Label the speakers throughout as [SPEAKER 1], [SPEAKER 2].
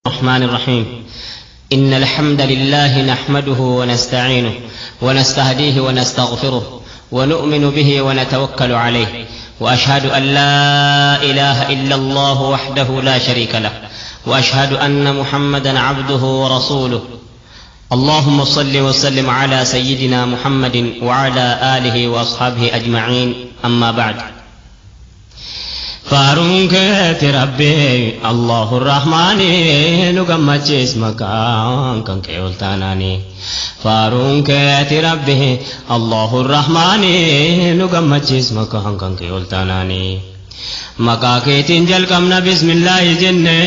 [SPEAKER 1] الرحمن الرحيم. إن الحمد لله نحمده ونستعينه ونستهديه ونستغفره ونؤمن به ونتوكل عليه، وأشهد أن لا إله إلا الله وحده لا شريك له، وأشهد أن محمدا عبده ورسوله. اللهم صل وسلم على سيدنا محمد وعلى آله وأصحابه أجمعين. أما بعد، فارونك ربي الله الرحمن نقمت اسمك كنك يلتاناني. فارونك ربي الله الرحمن نقمت اسمك كنك يلتاناني. مكاكيت جلقمنا بسم الله جنة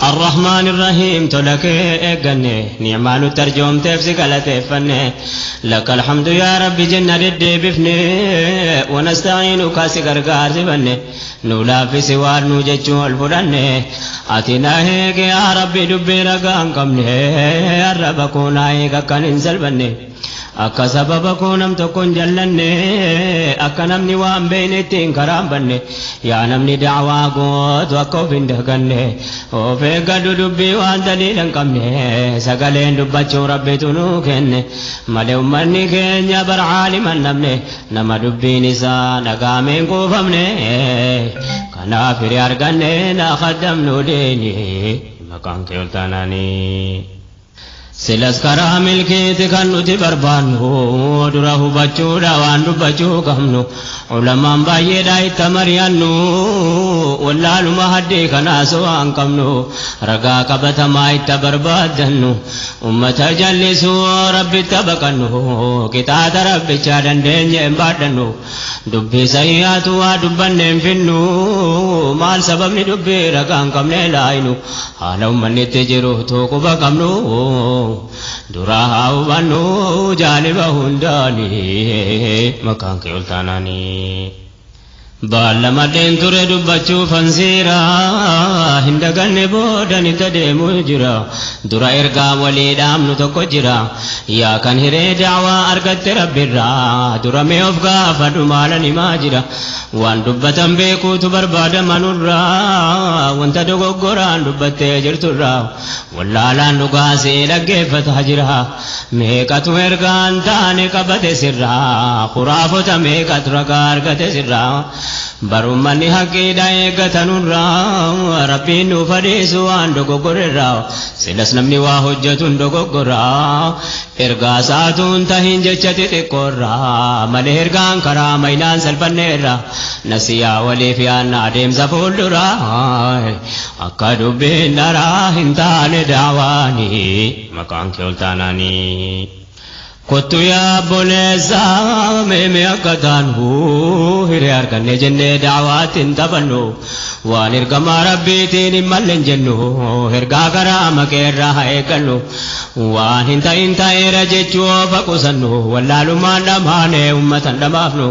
[SPEAKER 1] الرحمن الرحيم تلك اغني نعمان ترجم تفسك لتفني. لك الحمد يا رب جنة ردي بفني ونستعينك سكرقار زبني. نولا في سوار نوججو الفرني اتنا هيك يا ربي دبي رقام قمني. الرب كونا هيك كان انزل بني. akka sababa koo nam tokkon jallanne akka namni waan beeyneettiin karaan banne. yaa namni da'waa gootu akka of hin daganne of eeggadhu dubbii waan daliila hin qabne. sagaleen dubbachuu rabbitu nuu kenne malee ummanni keenya bara caaliman namne nama dubbiin isaa dhagaameen quufamne. kanaaf hiri arganne na qaddamnu deeni maqaan kee ol taanaanii. silas karaa milkeeti kan nuti barbaannu dura hubachuudha waan dubbachuu qabnu. ulamaan baay'eedha itti mari'annu wallaaluma haddii kanaas waan qabnu. ragaa qabatamaa itti barbaadannu ummata jallisuu rabbitti baqannu. qixaata rabbichaa dandeenye hin baadhannu. dubbii sayyaatu waa dubbanne hin finnu. maal sababni dubbii ragaa hin qabne laayinu. haala ummanni itti jiru tuquba qabnu. duraa haa hubannu jaaniba hundaani maqaan kee ol taanaanii. baallamadheen ture dubbachuu fansiira hin daganne boodan itti deemu jira. dura ergaa walii dhaamnu tokko jira. yaa kan hiree da'waa argatte rabbirraa dura mee of gaafadhu maalan himaa jira. waan dubbatan beekuutu barbaadama nurraa wanta dogoggoraan dubbattee jirturraa wallaalaan dhugaasee dhaggeeffataa jira. meeqatu ergaan taane qabate sirraa khuraafota meeqatu ragaa argate sirraa. barummanni haqqiidha eeggatanurraa rabbiin nuuf fadhiisu waan dogoggorerraa. silas namni waa hojjetun dogoggorraa ergaa saatuun tahin jecha xixiqqoorraa malee ergaan karaa maynaan salphanneerra. nasiyaa waliif yaanna adeemsa fuulduraa akka dubbiin dharaa hin taane da'waanii maqaan kee ol taanaanii. kottu yaa obboleessaa meeme akka taanu hiree arganne jennee da'waatti hin taphannu. waan ergamaa rabbiitiin hin malle hin jennu ergaa karaa maqeerraa haa eeggannu. waan hin ta'in ta'eera jechuu of qusannu wallaalumaan dhamaane ummatan dhamaafnu.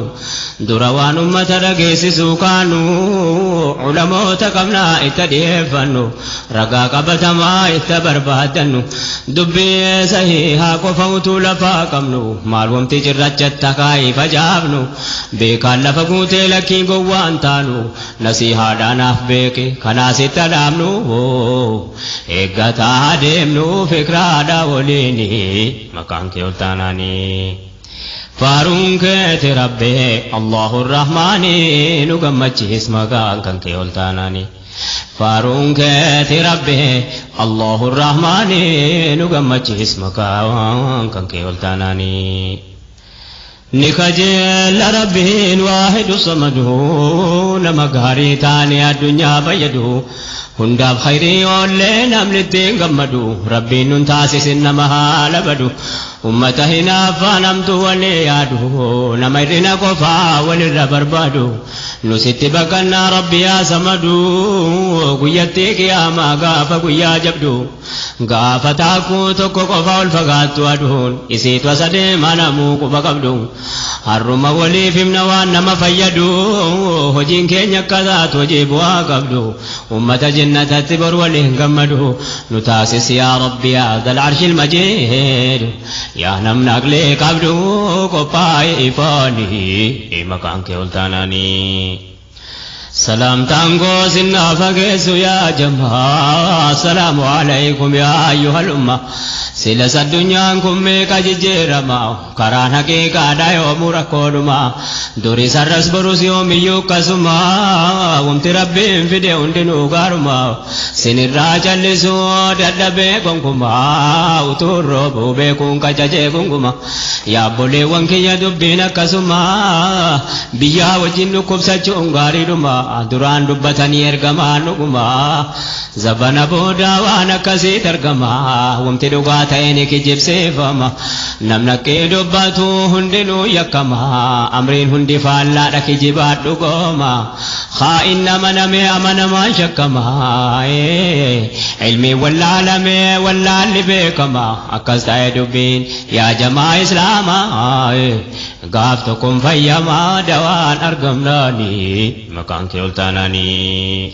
[SPEAKER 1] dura waan ummata dhageessisuu kaanu ulamoota qabnaa itti dhiyeeffannu. ragaa qabatamaa itti barbaadannu dubbii sahihaa qofa utuu lafaa qabnu. maal wamti cirrachatti akaayii facaafnu beekaan lafa guutee lakkii gowwaan taanu. nasihaadhaanaaf beeke kanaas itti dhaabnu eeggataa deemnu fikraadha waliini maqaan kee ol taanaanii. faaruun keeti rabbee allahu rahmaani nu gammachiis maqaan kan kee ol taanaanii. faaruun keeti rabbee allahu rahmaani nu gammachiis maqaan kan kee ol taanaanii. ni kajeella rabbiin waahidu samadu nama gaarii taane addunyaa fayyadu. hundaaf khayrii oollee namni ittiin gammadu. rabbiin nun taasisin nama haala badu. ummata hinaaffaan hamtuu walii yaadu nama hir'ina qofaa walirra barbaadu. nusitti baqannaa rabbi yaa samadu guyyattii qiyaamaa gaafa guyyaa jabdu. gaafa taakkuu tokko qofa ol fagaattu aduun isiitu asa deema namuu quba qabdu. harruma waliif himna waan nama fayyadu hojiin keenya akka taatu hojii bu'aa qabdu. ummata jannatatti bor waliin gammadu nu taasis yaa rabbi yaa dhal arshil majiid. yaa namni aqlee qabdu qophaa'e ifaanii maqaan kee ol taanaanii. سلام تانغو سنة فقسو يا جماعة السلام عليكم يا أيها الأمة سلس الدنيا كمي كجيجير ما كران حقيقة دايو مركودما دوري سرس بروس يوم يوكسما ومتي ربين فيديون دينو غارما سنرا جلسو دادبه كونكما وطورو بوبه كونكا جاجه كونكما يا بولي وانكي يدبين كسما بيا وجنو كبسا چونغاري دما دوران دبتاني ارغما نغما زبانا بودا وانا كسي ترغما ومتي دوغا تايني كي جبسي فما نمنا كي دباتو هندنو يكما أمرين هندي فالا ركي جبات دوغما خائن نمنمي أمنما شكما علمي والعالمي والعالي بكما أكستا يدبين يا جماعة إسلاما غافتكم فيما دوان أرغمناني مكان كيولتاناني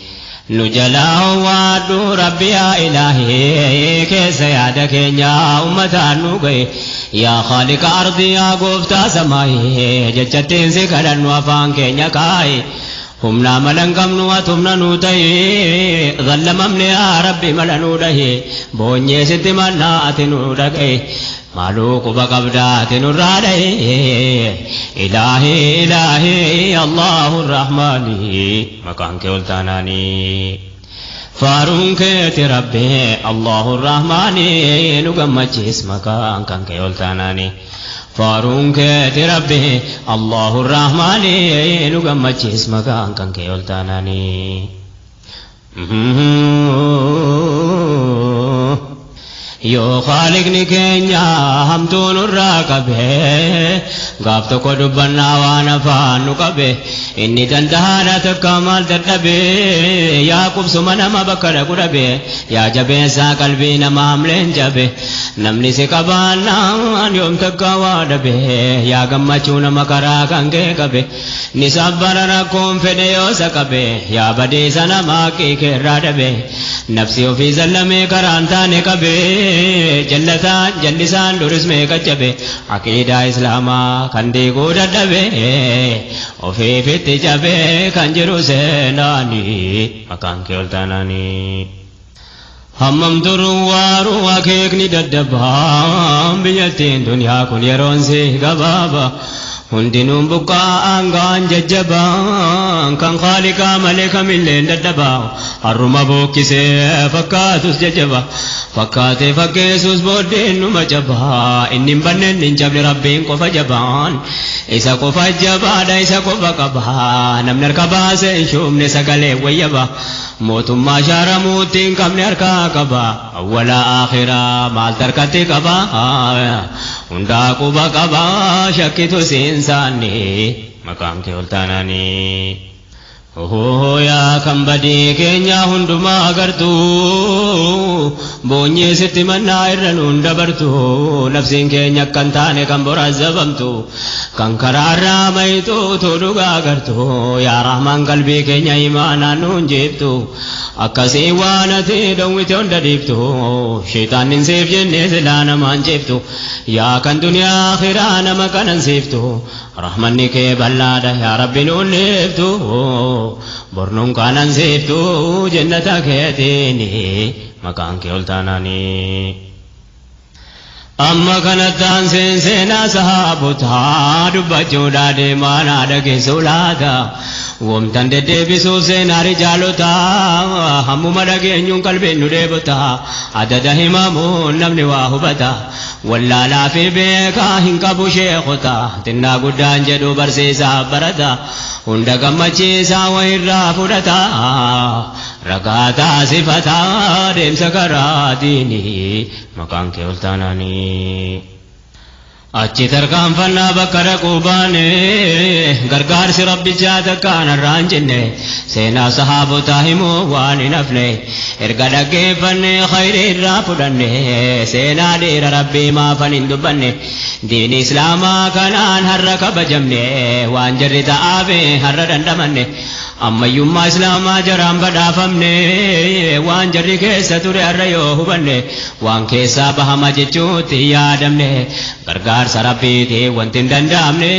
[SPEAKER 1] نجلا وادو ربي يا إلهي كيس يادك يا أمتا نوغي يا خالق أرضي يا غفتا سماي جچتين سكرن وفان كينيا كاي همنا ملنكم نواتمنا نوتاي ظلممني يا ربي ملنودهي بوني ستمنا أتنودكي مالوك بقبدات نرادي إلهي إلهي الله الرحمن مكان كولتاناني فارون كيت ربي الله الرحمن نقمت اسمك مكان كولتاناني فارون كيت ربي الله الرحمن نقمت اسمك مكان كولتاناني يو خالقني كينيا همتون الراكبه غافتو كو دبنا وانا فانو كبه اني دندهانا تكمال تدبه يا كوب سمنا ما بكر كربه يا جبيسا قلبي نماملن جبه نمني سكبانا يوم تكوادبه يا غمچون مكرا كانگه كبه نسبرنكم فديو سكبه يا بدي سنما كي كرادبه نفسي في زلمي كرانتان كبه جلتا جلسان درس میں کچبے عقیدہ اسلاما کندی کو ددبے اوفی فت جبے کنجرو سے نانی مکان کولتانانی ہمم دروارو اکیکنی ددبا بیتین دنیا کن یرون سے گبابا هندنون بقاء أنغان ججبان كان خالقا ملكا من لين ددبا الرما بوكسي فكاتوس ججبا فكاتي فكيسوس بودين نمجبا إني مبنن ننجب لربين كفا جبان إسا كفا جبا دا إسا كفا كبا نمنر كبا سيشوم نساقلي ويبا موتم ما شار موتين كم نركا كبا أولا آخرا مال تركتي كبا هندا كبا كبا شكتو سينساني مكان كولتاناني اوه يا كمبدي كينيا هندما غرتو بوني ستمنا إرنون دبرتو نفسين كينيا كنتاني كمبرا زبمتو كنكرارا ميتو تودوغا غرتو يا رحمن قلبي كينيا إيمانا نونجيبتو أكسي وانتي دويتي اندديبتو شيطان ننسيف جنة سلانا مانجيبتو يا كان دنيا آخرانا مكان نسيفتو رحمني كي بلادا يا ربي نونيفتو برنون كان نسيفتو جنة كيتيني مكان كولتاناني أما كانت تنسين سينا صحابتها دبجو دادي مانا دكي سولاتا ومتن دي بسو سينا رجالتا همو مدكي نيون قلبي ندبتا عدد همامون نمني واهبتا ولا لا في بيكا هنكبو شيختا تنا قدان جدو برسيسا برتا هندا قمچيسا وإرا فرتا رقاتا صفتا ديم سكراتيني مكان كولتاناني اچھی ترکان فنا بکر قوبانے گرگار سے رب جاتا کانا رانجنے سینا صحابو تاہمو وانی نفنے ارگدگے فنے خیر را پڑنے سینا دیر ربی ما فنین دبنے دین اسلاما کنان ہر رکب جمنے وان جرتا آبے ہر رندمنے اما یما اسلاما جرام بدافمنے وان جری کیسا تورے الریو ہبنے وان کیسا بہما جچوتی یادمنے گرگار gargaarsa rabbiitii wanti hin danda'amne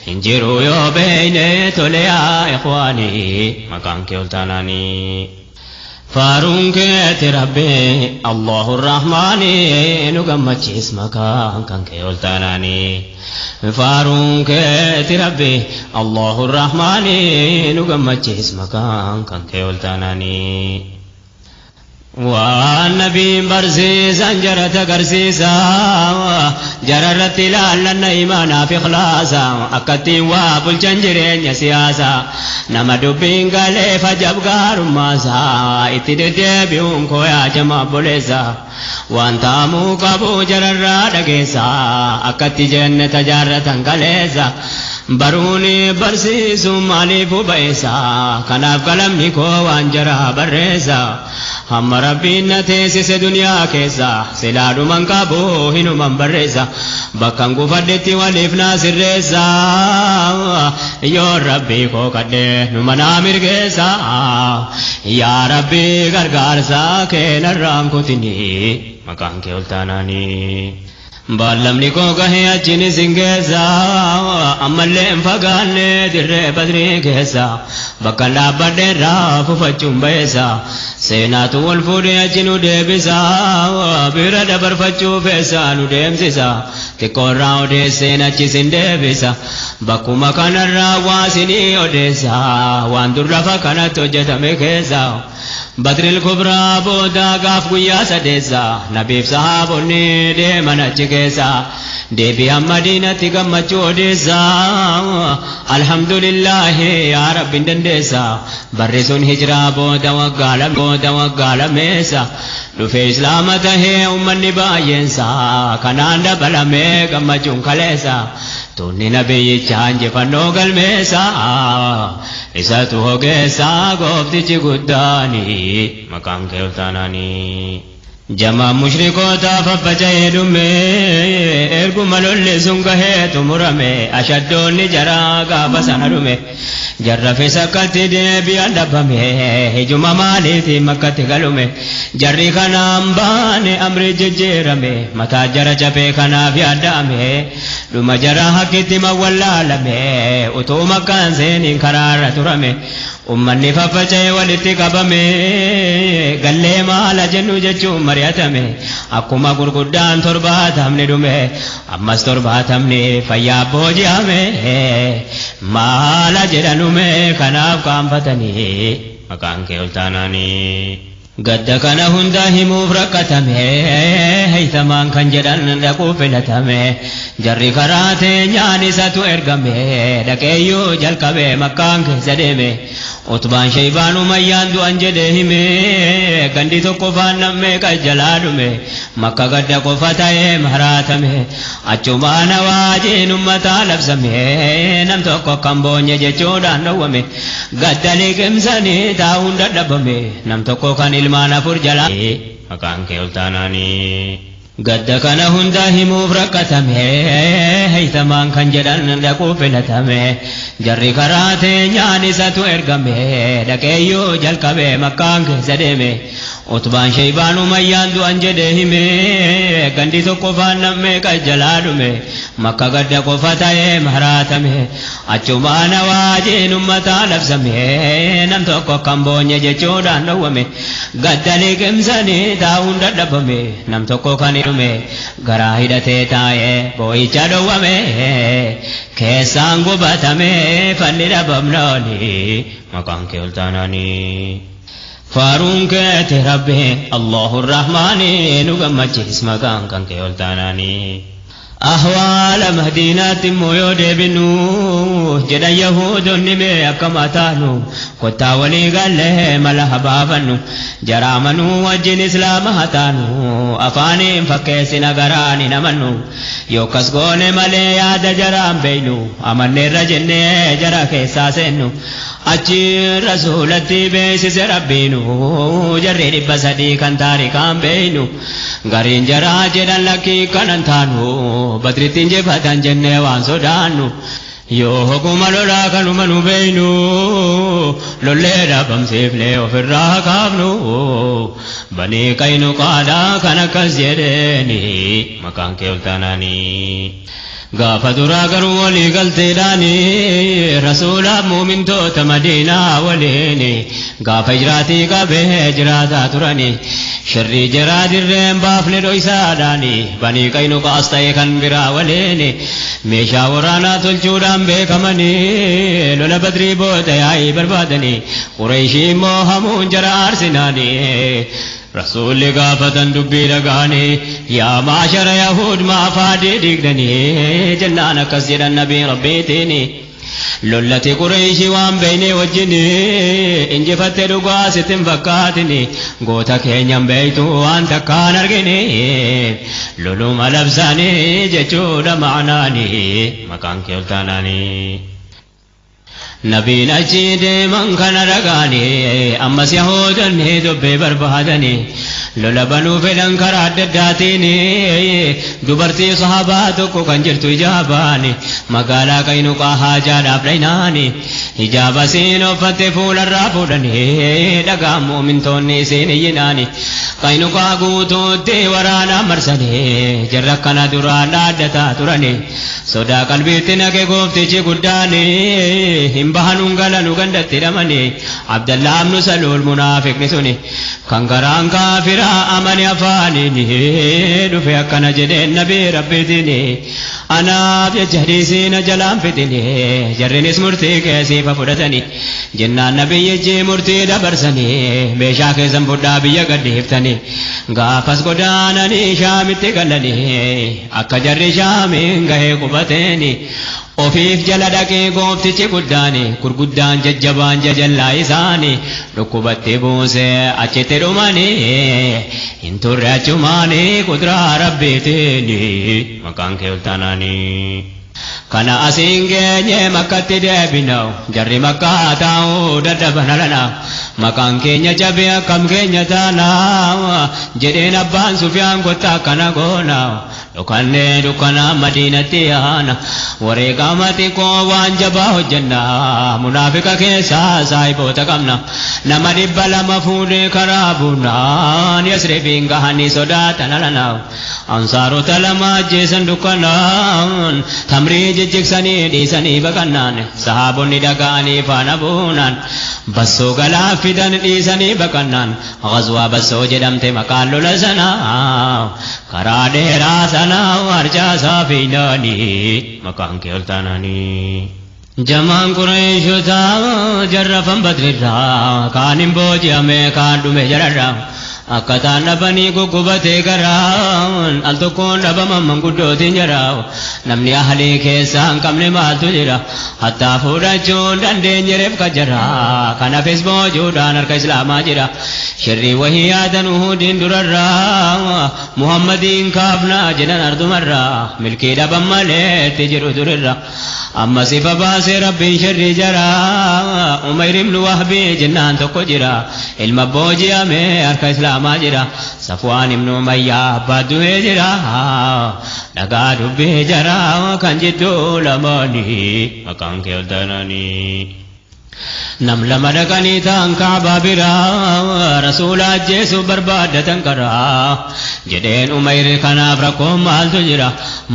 [SPEAKER 1] hin jiru yoo beeyne tole yaa ikhwaanii maqaan kee ol taanaanii. Faaruun keeti rabbi Allahu Rahmaani nu gammachiis maqaan kan kee ol taanaanii. Faaruun keeti rabbi Allahu Rahmaani nu gammachiis maqaan kan kee ol taanaanii. والنبي برزيزا جرت قرسيسا جررت لألنا إيمانا في خلاصا أكتي وابل جنجرين يا سياسا نما دبين قالي فجب قار ماسا اتدد بيون كويا جمع بوليسا وانتامو قبو جرر دقيسا أكتي جنة جارة قليسا بروني برسيس ماليف بيسا كناف قلمني كوان جرى بريسا هم ربنا تيسس دنيا كيسا سلاد من قابو هنو من بريسا بكان قفدتي ولفنا سريسا يا ربي كو قده نمن آمير كيسا يا ربي غرغارسا كين الرام كتني مكان كي التاناني بالمني كو كهي أجني سنجيسا أمالين فقالي در بدري كيسا بكلا بدر راف فجم بيسا سينات والفوري أجنو ديبسا بيرا دبر فجو فيسا نديمسيسا تكون راو دي سينا چسين ديبسا بكو مكان الراواسيني وديسا واندر رفا كانت وجدمي كيسا بدر الكبرى بودا قاف قيا سديسا نبيب صحابوني دي منج كيسا دي بيا مدينة قمچو ديسا الحمد لله يا رب دنديسا برسون هجرا بودا وقال ميسا نفي إسلام تهي أمني باينسا كنان دبلا مي قمچون كليسا توني نبي چانج فنو قلميسا إسا تو كيسا قفتي چي قداني مقام كيو تاناني جمع مشركو تاففجه دمي ارقو ملول سنگه تمرمي أشدوني جرا قابسان دمي جرف سكت دي بيان دبمي هجم مالي في مكة قلمي جري خنام باني أمر ججيرمي متا جر جبه خنا في أدامي لما جرا حكيتي مولا لمي اتو مكان زين قرار ترمي أمني ففجه ولتي قبمي قلي مالا جنو ججو مريتمي أكما قرقودان تربات همني دمي أمس تربات همني فيا بوجي همي مالا جرانومي خناف كام فتني مكان كي التاناني قد كان هندا هموف ركتمي هيثمان كان جدان رقو فلتمي جري خراتي نياني ساتو ارقمي دكيو جلقبي مكان كي سدمي utbaan shaybaanu mayyaandu anjedhe hime gandi tokko faannamme qajjalaadume makka gadda qofa ta'ee maraatame achumaana waajeen ummataa labsame nam tokko kan boonye jechuudhaan dhowwame gadda liqimsanii taa'uun dadhabame nam tokko kan ilmaan afur jalaa maqaan kee ol taanaanii gadda kana hunda himuuf rakkatame haytamaan kan jedhan dhaquu filatame jarri karaa teenyaan isatu ergame dhaqeeyyuu jalqabe makkaan keessa deeme utbaan shaybaanu mayyaan du'an jedhe hime gandi tokko faannamme qajjalaa dhume makka gadda qofa ta'ee maraatame achumaana waajeen ummataa labsame nam tokko kan boonye jechuudhaan dhowwame gadda liqimsanii taa'uun dadhabame nam tokko kan dhume garaa hidhatee taa'ee boo'icha dhowwame keessaan gubatame fanni dhabamnooni maqaan kee ol taanaanii فارون كات ربي الله الرحمن نغمج اسمك كان كيولتاناني أهوال مدينة مويود بنو جدا يهود نمي أكما تانو كتا ولي قال له ملحبا فنو جرامنو وجن إسلام هتانو أفاني فكيس نغراني نمنو يوكس قوني ملي ياد جرام بينو أمن رجن جرا كيسا سنو أجي رسولتي بيسس ربينو جري بسدي كان تاريكان بينو غارين جرا جدن لكي كانن تانو بدرتين جفتان جنة وان سودانو yoo hokuma lolaa kanuma nu beeynu lollee dhaabamsiifnee ofirraa kaafnu banii qaynuqaadhaa kan akkas jedheeni maqaan kee ol taanaani gaafa duraa garuu walii galteedhaani rasuulaaf muumintoota madiinaa waliini gaafa hijraatii qabee jiraataa turani shirrii jaraa dirreen baafne dhoysaadhaani banii qaynuqaas ta'e kan biraa waliini meeshaa waraanaa tolchuudhaan beekamanii lola badrii booda yaa'ii barbaadanii qureeshii immoo hamuun jara aarsinaani rasuulli gaafatan dubbii dhagaanii yaa maashara yahuud maafaadii digdanii jennaan akkas jedhan nabii rabbiitiini lollati qureeshii waan beeyne wajjini injifatte dhugaa sittin fakkaatini goota keenyan beeytu waan takkaan argini loluma labsanii jechuudha ma'anaani maqaan kee ol taanaanii nabiin achi deeman kana dhagaanii ammas yahuudonni dubbii barbaadanii lola banuu fedhan karaa adda addaatiin dubartii sahabaa tokko kan jirtu ijaabaani magaalaa qaynuqaa haajaadhaaf dhaynaani ijaaba siin uffatte fuularraa fuudhanii dhagaan muumintoonni isiin iyyinaani qaynuqaa guutuutti waraanaa marsanii jarra kana duraan dhaaddataa turani sodaa qalbiitti naqe gooftichi guddaani hin bahanuun galanu gandatti hidhamani abdallaa ibnu saluul munaafiqni suni kan garaan kaafiraa amani afaaniini dhufe akkana jedheen nabii rabbiitini anaaf jecha hadiisiina jalaan fidini jarrinis murtii keessiifa fudhatani jennaan nabiyyichi murtii dabarsanii meeshaa keessan fudhaa biyya gadhiiftani gaafas godaananii shaamitti galanii akka jarri shaamiin gahee qubateeni ofiif jala dhaqee gooftichi guddaani gurguddaan jajjabaan jajallaa isaani dhukkubatti buusee achitti dhumanii hin turre achumaanii kuduraa rabbiitiini maqaan kee ol taanaanii kana asiin geenye makkatti deebinau jarri makkaa taa'uu dadhaban alana maqaan keenya cabee akkam keenya taanaa jedheen abbaan sufyaan kottaa akkana goona dhukannee dukkanaa madiinatti yaana wareegama xiqqoo waan jabaa hojjenna munaafiqa keessaa saahiboota qabna nama 200 fuudhee karaa buunaan yasribiin gahanii sodaatan alana ansaarota lama ajjeesan dukkanaan tamrii jijjigsanii dhiisanii baqannaan sahaabonni dhaga'anii faana buunaan bassoo galaa fidan dhiisanii baqannaan ghazwaa bassoo jedhamte maqaan lola sanaa karaa dheeraa sanaa harcaasaa fiinaanii maqaan kee ol taanaanii jamaan qureeshotaa jarrafan badrirraa kaan hin booji'ame kaan dhume jararraa akkataan dhabanii guggubatee garaan al tokkoon dhabaman manguddootiin jaraaw namni ahalii keessaa hin qabne maaltu jira hattaa fuudhachuun dandeenye reefka jaraa kanaafis boojuudhaan harka islaamaa jira shirrii wahii yaadan uhudiin durarraa muhammadiin kaafnaa jedhan ardumarraa milkii dhaban maleetti jiru durirra amma sifa baasee rabbiin shirrii jaraa umayr ibnu wahbii jennaan tokko jira ilma booji'ame harka islaamaa jira safwaan ibnu umayyaa abbaa du'ee jira dhagaa dubbii jaraa kan jidduu lamaanii maqaan kee ol taanaanii nam lama dhaqanii ta'an kaabaa biraa rasuula ajjeesuuf barbaadatan karaa jedheen umayr kanaaf rakkoon maaltu jira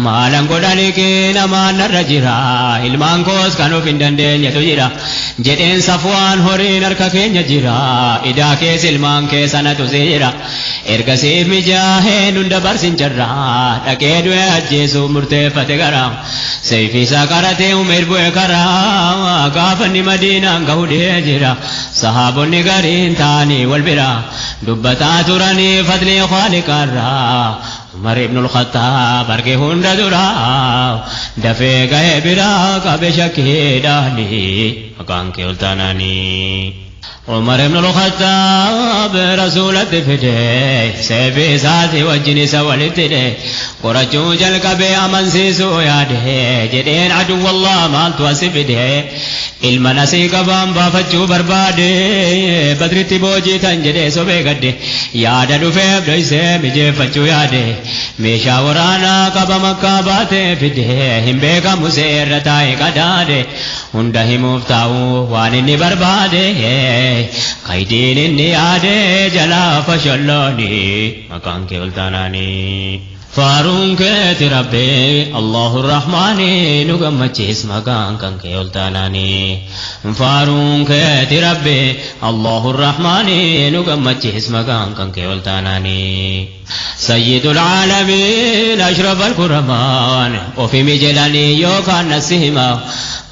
[SPEAKER 1] maalan godhanii kee namaan narra jira ilmaan koos kan of hin dandeenyetu jira jedheen safwaan horiin harka keenya jira idaa kees ilmaan kee sanatu jira ergasiif mijaaheen hunda barsin jarra dhaqee du'e ajjeesuuf murteeffate garaa seefisaa qaratee umayr bu'e karaa gaafanni madiinaan gahudee jira sahaabonni gariin taanii wal bira dubbataa turanii fadlii khaliqarraa umar ibnul khattaab arge hunda dura dafee gahee biraa qabe shakkiidhaanii maqaan kee ol taanaanii عمر بن الخطاب رسولة فدي سيفي ساتي وجني سوالتدي قرجو جلق بأمن سيسو ياده جدين عدو الله ما توسفده ilma nasii qabaan baafachuu barbaade badritti boojiitan jedhee sobee gadde yaada dhufeef dhoysee mijeeffachuu yaade meeshaa waraanaa qaba makkaa baatee fide hin beekamu seerra taa'e qadaade hunda himuuf taa'u waan inni barbaade kaydin inni yaade jalaa fashallooni maqaan kee ol taanaani faaruun keeti rabbi Allahu Rahmaani nu gammachiis maqaan kan kee ol taanaani faaruun keeti rabbi Allahu Rahmaani nu gammachiis maqaan kan kee ol taanaani sayyidul aalamiin ashrafal kuramaan ofi mijelanii yookaan nasihima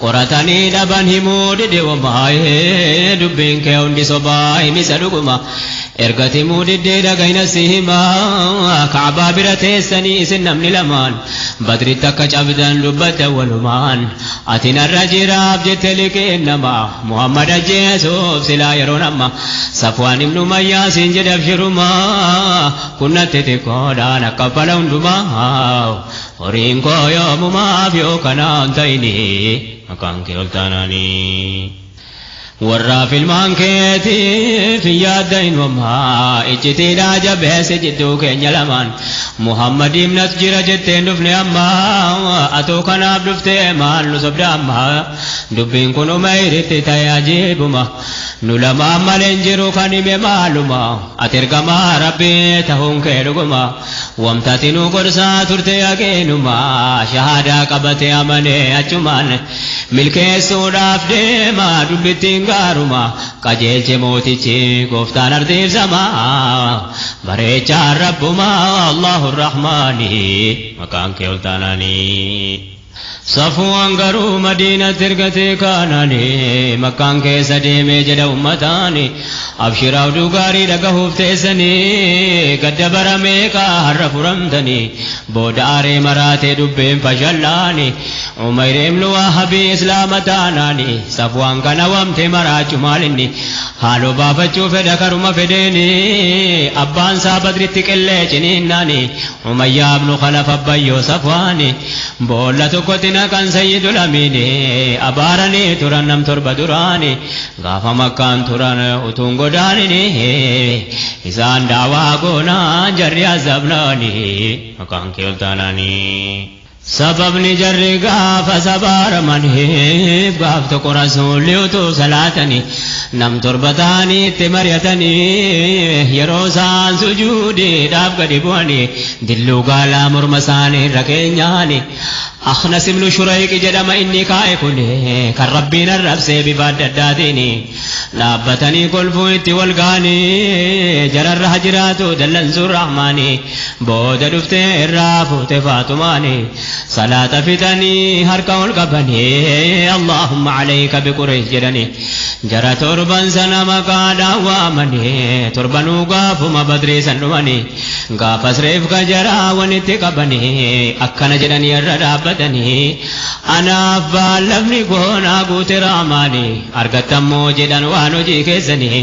[SPEAKER 1] qoratanii dhaban himuu diddeewwamaayee dubbiin kee hundi sobaa himisa dhuguma ergati mudiddee dhagayna sihimaa kaabaa bira teessanii isin namni lamaan badritti akka cabdan dubbadda walumaan ati narra jiraaf jette liqeen namaa Muhammad ajjeesuuf silaa yeroon amma Safwaan ibnu Umayyaa siin jedhe abshirumaa kunnatti xiqqoodhaan akka fala hundumaa horiin koo yoomumaaf yoo kanaan ta'ini maqaan kee ol taanaanii warra filmaan keetiif yaadda inwamaa icciitiidhaa jabeesse jidduu keenya lamaan Muhammadiif nas jira jetteen dhufne ammaa atoo kanaaf dhuftee maal nu sobda ammaa dubbiin kun umayritti ta'e ajiibuma nu lamaan maleen jiru kan hime maaluma ati ergamaa rabbii ta'uun kee dhuguma wamtati nu gorsaa turte yaqeenuma shahaadaa qabate amanee achumaan milkeessuudhaaf deemaa dubbittiin gaaruma qajeelche mootichi gooftaan ardiif samaa bareechaan rabbumaa Allahu Rahmaani maqaan kee ol taanaanii Safwaan garuu Madiinatti ergatee kaanaanii makkaan keessa deemee jedha ummataani abshiraa oduu gaarii dhagahuuf teessanii gadda baramee har'a furamtanii booda aaree maraatee dubbeen fashallaani Umayr ibn Wahabii islaama taanaani Safwaan kana wamte maraachu maalinni haaloo baafachuu fedha karuma fedheeni abbaan isaa Badritti qillee ciniinnaani Umayyaa ibnu Khalaf abbayyoo Safwaani boolla tokkotti kan sayyidul amiini abaaranii turan nam torba duraani gaafa makkaan turan utuun godaanini isaan daawaa goonaan jarri azabnaani maqaan kee ol taanaanii sababni jarri gaafa sabaaramaniif gaaf tokko rasuulli utuu salaatanii nam torba ta'anii itti mari'atanii yeroo isaan sujuudiidhaaf gadi bu'anii dilluu gaalaa morma isaanii irra keenyaani Akhnas ibn Shurayq jedhama inni kaa'e kun kan rabbiin arrabsee bifa adda addaatiin dhaabbatanii kolfuu itti wal ga'anii jararra jiraatu dallansuu rahmaanii booda dhuftee irraa fuute faatumaani salaata fitanii harka ol qabanii Allahumma alayka biquraysh jedhanii jara torban sana maqaadhaan waamanii torbanuu gaafuma badrii san dhumanii gaafas reefka jaraa walitti qabanii akkana jedhanii irra dhaabbatan anaaf baallafni goonaa guute raamaanii argattammoo jedhan waan hojii keessanii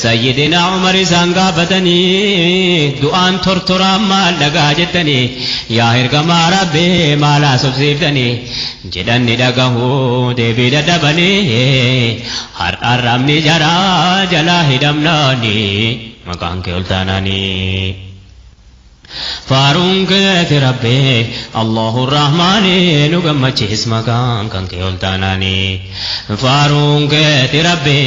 [SPEAKER 1] sayyidina Umar isaan gaafatanii du'aan tortoraan maal dhagaa jettanii yaa ergamaa Rabbii maalaa sobsiiftanii jedhanni dhagahuu deebii dadhabanii har'arramni jaraa jalaa hidhamnaanii maqaan kee ol taanaanii faaruun keeti rabbi Allahu Rahmaani nu gammachiis maqaan kan kee ol taanaanii faaruun keeti rabbi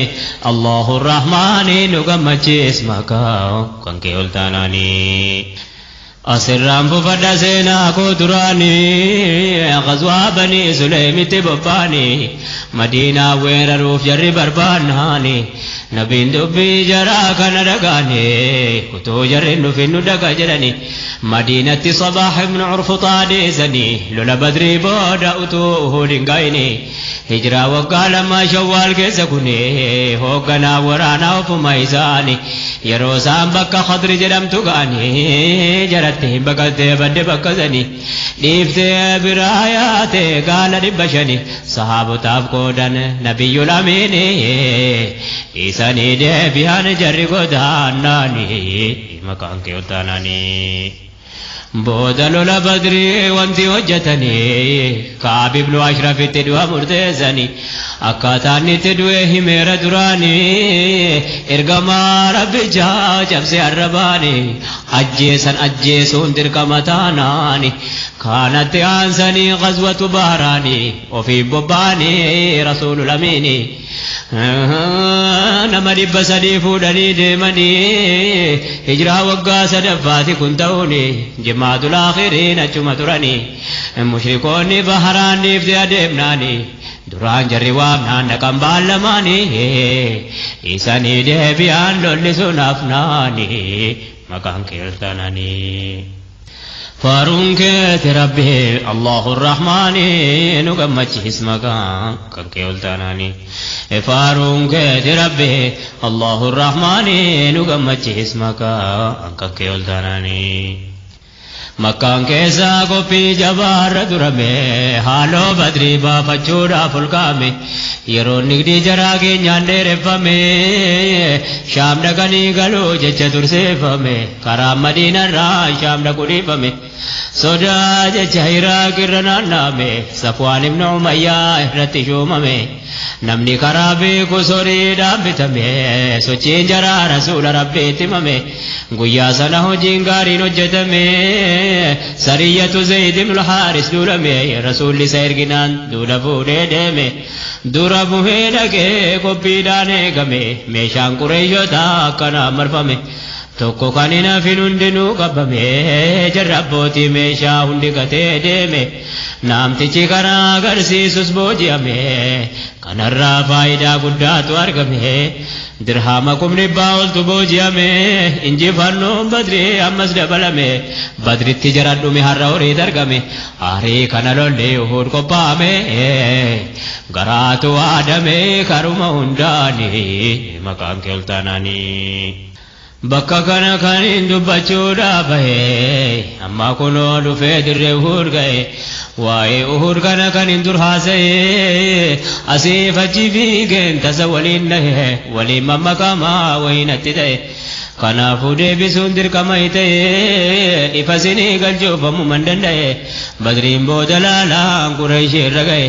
[SPEAKER 1] Allahu Rahmaani nu gammachiis maqaan kan kee ol taanaanii asirraan bufadha seenaa koo duraanii ghazwaa banii Suleymitti bobbaanii Madiinaa weeraruuf jarri barbaannaanii nabiin dubbii jaraa kana dhagaanii utuu jarri dhufin nu dhaga jedhanii Madiinatti Sabaax ibnu Urfutaa deessanii lola Badrii booda utuu Uhud hin ga'inii hijiraa waggaa lamaa Shawwaal keessa kunii hoogganaa waraanaa ofuma isaanii yeroo isaan bakka Khadri jedhamtu ga'anii jaratti baqattee badde bakka sanii dhiiftee biraa yaate gaala 500 sahaabotaaf qoodan nabiyyul amiini isanii deebi'an jarri godaannaanii maqaan kee ol taanaanii بودل لبدري وانتي وجتني كعب بن أشرف تدوى مرتزني أكاتاني تدوى همير دراني إرقما ربي جابسي الرباني أجيسون تلك متاناني كانت أنساني غزوة بهراني وفي بباني رسول الأميني nama dhibba sadii fuudhanii deemanii hijiraa waggaa sadaffaati kun ta'uuni jimmaatul aakhiriin achuma turanii mushrikoonni baharaan dhiifte adeemnaanii duraan jarri waamnaan dhaqan baallamaanii isanii deebi'aan lolli sun hafnaanii maqaan keeltananii فارون كيت ربي الله الرحمن نقمتش اسمك كان كيولتاناني فارون كيت ربي الله الرحمن نقمتش اسمك كان كيولتاناني مكان كيسا قبي جبار درمي حالو بدري بافجورا فلقامي يرون نقدي جراغي نياندي رفامي شام دقاني غلو جچ درسيفامي كرام مدينة را شام دقوني فامي صدا جچ هيرا كرنان نامي صفوان ابن عمية احرتي شومامي نمني كرابي كسوري دابتامي سوچين جرا رسول ربي تمامي قويا سنه جنگاري نجتامي سرية زيد بن الحارس دولمي رسول سير جنان دولفو ديمي دوربو هينكي كوبي داني غمي ميشان قريشو تا كنا مرفمي tokko kanina finundinu qabame jarrabooti meeshaa hundi gatee deeme namtichi karaa agarsiisus booji'ame kanarraa faayidaa guddaatu argame dirhama kumni baawoltu booji'ame injifannoon badrii ammas dabalame badritti jaradhume har'a horii dargame aarii kana lollee uhud qophaa'ame garaatu waadame karuma hundaanii maqaan keeltaananii bakka kana kan hin dubbachuudhaaf bahe amma kunoo dhufee dirree uhud ga'e waa'ee uhud kana kan hin dur haasa'e asiif achi fiigeen tasa waliin nahe waliin mammakamaa wayinatti ta'e kanaafuu deebisuun dirqama ta'e ifa sinii galchuufamu man danda'e badriin booda laalaan Qurayshii irra ga'e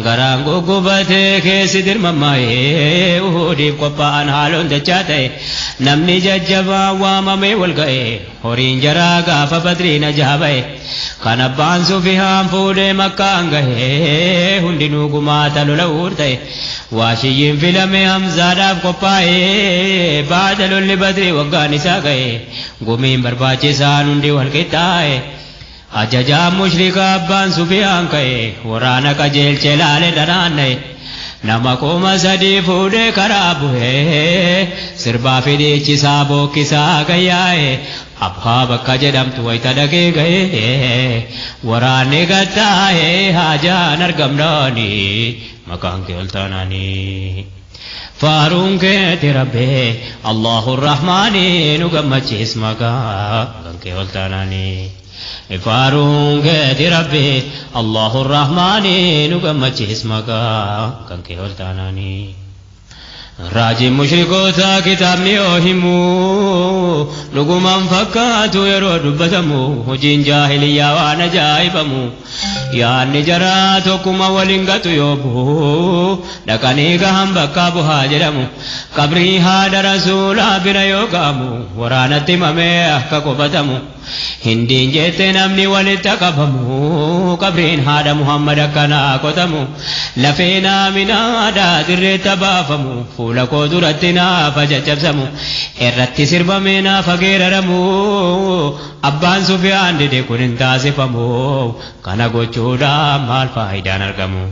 [SPEAKER 1] garaan guggubatee keessi dirmammaa'ee uhudiif qophaa'an haaloon dachaa ta'e namni jajjabaa waamamee wal ga'e horiin jaraa gaafa badriin ajaa'iba'e kan abbaan Sufiyaan fuudhee makkaan ga'e hundinuu gumaata lola uhud ta'e waashiyyiin filame hamzaadhaaf qophaa'e baada lolli badrii waggaan isaa ga'e gumiin barbaachisaan hundi wal qixxaa'e ajajaan mushrika abbaan Sufiyaan ka'e waraana qajeelche laale dhanaanna'e nama kuma sadii fuudhee karaa bu'ee sirbaa fi dhiichisaa bookkisaa gayyaa'e abbaa bakka jedhamtu wayita dhaqee ga'e waraanni gattaa'e haajaan argamnaanii maqaan keeltaananii faaruun keeti rabbee Allahu Rahmaanii nu gammachiis maqaan keeltaananii فارون كيت ربي الله الرحمن نقمتش مقام كان كيولتاناني راجي مشركوتا كتابني اوهمو لقمان فكاتو يرو دبتمو هجين جاهلية وانا جايبمو yaanni jaraa tokkuma waliin gatu yoobu dhaqanii gahan bakka buhaa jedhamu qabrii haadha rasuulaa bira yoo ga'amu waraanatti himamee akka qofatamu hindiin jette namni walitti qabamu qabriin haadha Muhammad akkanaa qotamu lafee naaminaadaa dirreetta baafamu fuula koo duratti naafa caccabsamu irratti sirbamee naafa geeraramu abbaan Sufiyaan dide kun hin taasifamu kana gochuudhaan maal faayidaan argamu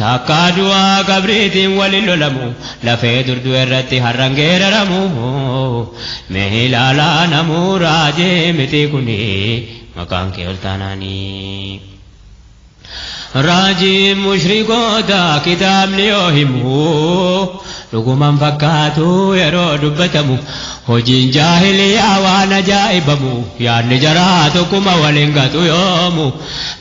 [SPEAKER 1] takka du'aa qabriitiin waliin lolamu lafee durduu irratti har'an geeraramu mee ilaalaa namuu raajee miti kuni maqaan kee ol taanaanii راجي مشركوتا كتاب ليوهمو لقمان فكاتو يرو دبتمو هجين جاهلية وانا جائبمو يعني جراتكما ولنغتو يومو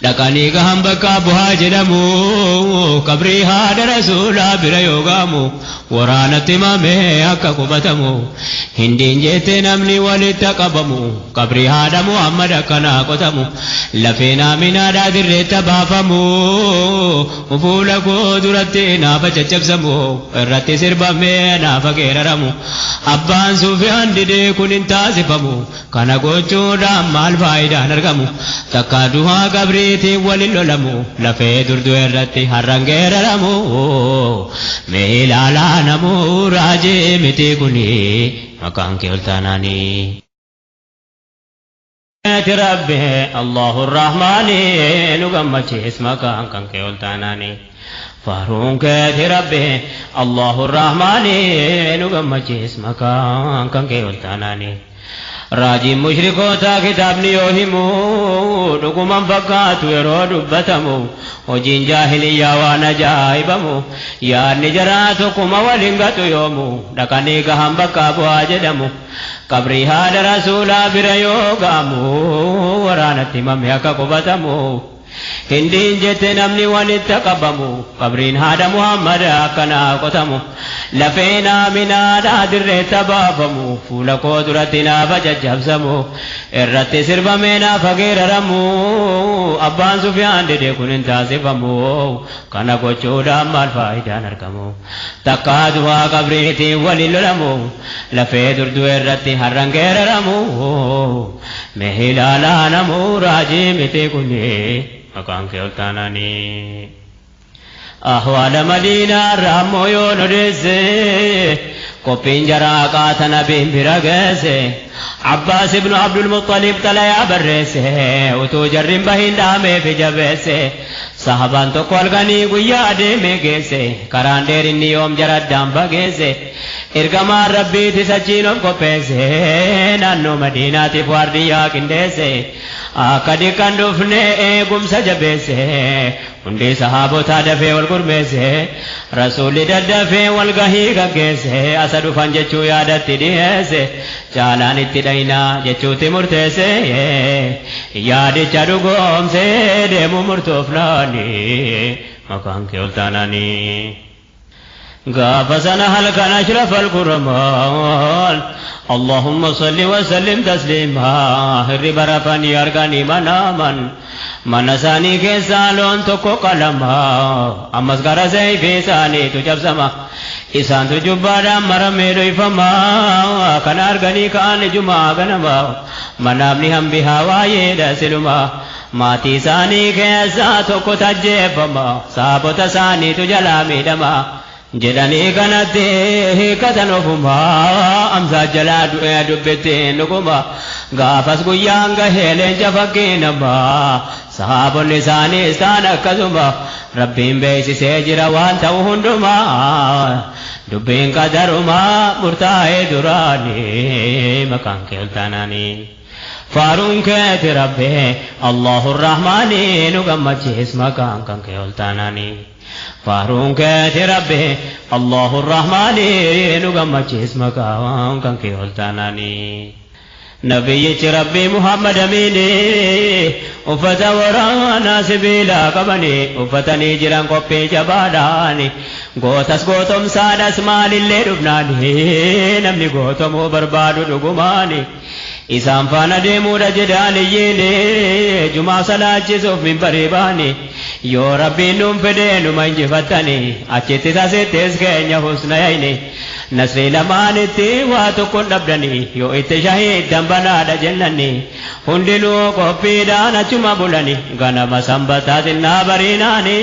[SPEAKER 1] لكني قهم بكا بهاجدمو كبري هذا رسولا بريوغامو ورانا تمامي أكا قبتمو هندين جيت نمني ولتقبمو كبري هذا محمد كنا قتمو لفينا من هذا درت بافمو وفولكو درتنا فججبسمو الرت سربمي نافقير رمو أبان سوفيان ديدي كن انتازفمو كان قوچو دام مال فايدة نرغمو تكادوها قبريتي وللولمو لفي دردو الرت هرنگير رمو مهلالا نمو راجي متي كني مكان كيولتاناني ربي الله الرحمن نغمچ اسمك كان كيولتاناني فارون ربي الله الرحمن نغمچ اسمك كان كيولتاناني راجي مشركوتا كتاب يوهمو لقمان فقاتو يرو دبتمو وجين جاهلية وانا جايبمو يا نجراتكم ولنغتو يومو لكني قهم بكا بواجدمو قبري هذا رسولا بريوغامو ورانا تمام يكا قبتمو هندين جت نمني ونتقبمو قبرين هذا محمد أكنا قتمو لفينا من هذا در تبابمو فول قدرتنا فججبسمو الرت سرب منا فقير رمو أبان سفيان دي كن انتاسفمو كنا قچودا مال فايدا نركمو تقادوا قبريتي وللرمو لفي دردو الرت هرنگير رمو مهلالا نمو راجي متي كني مكان كيولتاناني أهوال مدينة رامو يونرسي كوبين جرا قاتنا بين برغسي عباس بن عبد المطلب تلايا برسي وتو جرم بهين دامي في جبسي صحابان تو قولغاني قويا ديمي گيسي كران ديرين يوم جرد دام بگيسي إرغما ربي تسجينو قپيسي نانو مدينة تفوارديا كندسي آقادي كندوفني قم سجبسي هندي صحابو تادفي والقرمسي رسولي ددفي والغهي گگسي أسدو فانجچو يادت ديسي جالان اتدائنا جچو تمرتسي يادي چادو گومسي ديمو مرتوفناني مكان كيولتاناني غافسنا هل كان أشرف القرمان اللهم صل وسلم تسليما الرب رفاني أرغاني مناما منساني كسالون تكو قلما أمس غرسي في ساني تجبسما إسان تجبادا مرمي ريفما كان أرغاني كان جمع غنما منامني هم بها وايدا سلما ماتي ساني كيسا تكو تجيفما سابت ساني تجلامي دما جدني كانت كتنوفما أمسا جلا دبتين نقما غافس قيان غهلين جفقينما صحاب النساني استانا كزما ربين بيسي سيجر وان توهندما دبين قدرما مرتاي دراني مكان كيلتاناني فارون كيت ربي الله الرحمن نغمچ اسمك كان كيلتاناني فارون كيت ربي الله الرحمن نغمچ اسمك كان كيلتاناني نبي ربي محمد أميني وفتا ورانا سبيلا قبني وفتني جران قبي جباداني غوتس غوتم سادس مال اللي ربناني نمني غوتم بربادو دقماني إسام فانا ديمو رجدانييني جمع صلاة سوف من بريباني يو ربي نم فدين من جفتني أچت تسيتس كينيا حسنيني نسري لمانتي واتكون نبدني يو اتشاهد دنبنا دجنني هندلو قبي دانا چما بولني غنما سنبتات النابريناني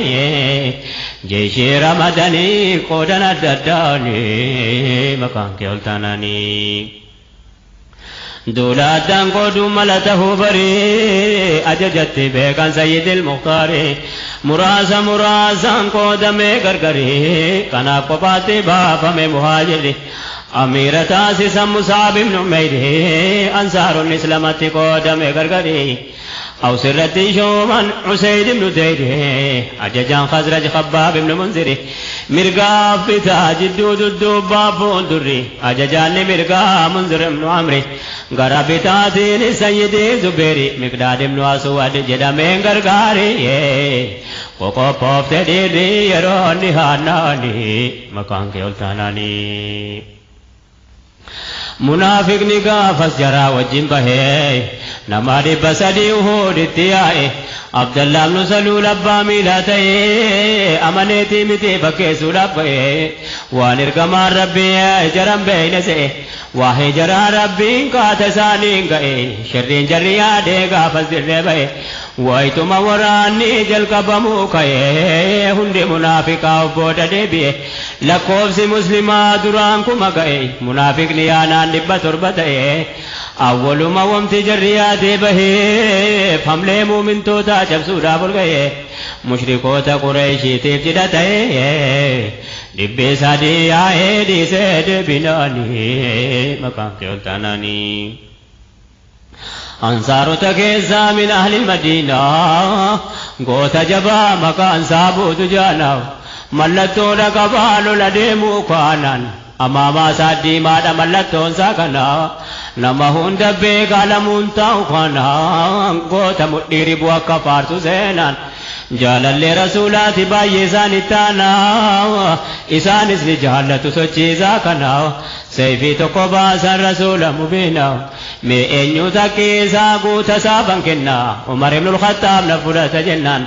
[SPEAKER 1] جيشي رمضاني قودنا دداني مكان كيولتاناني دولاتان قدو ملته بري أججت بيكان سيد المختار مراسا قدم غرغري كان قباتي بافم مهاجري أمير تاسس مصعب بن عمير أنصار الإسلام قدم غرغري أو سرتي شومان عسيد بن زيد أججان خزرج خباب بن منذر مرقا فتا جدود الدباب دري أججان مرقا منذر بن عمري غرا فتاتين سيدي زبيري مقداد بن أسود جدامين غرغاري وقو بوفت ديري يروني هاناني مكان كيولتاناني منافق نقافس جرا وجين بهي نماري بسدي وهود اتيائي عبد الله بن سلول أبا ميلاتي أمنيتي متي بكيسو لبهي وانرقما ربي جرم بين سي واهي جرا ربي قاتسانين قئي شرين جريا دي قافس دربهي ويتما وراني جلقب موكي هندي منافقا وبودا ديبي لكوفس مسلما درانكو مقئي منافق نيانا نبا تربتي أول ما ومت جريا ديبهي فملي مؤمن توتا جبسودا بلغي مشركوتا قريشي تبجدتي دبي سادي آئي دي سيد بناني مقام تيولتاناني أنصار تكيزا من أهل المدينة قوت جبا مكان سابو تجانا ملتو لقبال لديمو كانان أماما سادي مادا ملتون ساكنا نمهون دبي قالمون تاو كانا قوت مدير بوكا فارسو زينان جالل رسولات باي سانتانا إسانس لجالة سوچيزا كنا سيفي تقبا سن رسول مبينا مي إنيو تكيسا قوت سابن كنا عمر بن الخطاب نفرة جنان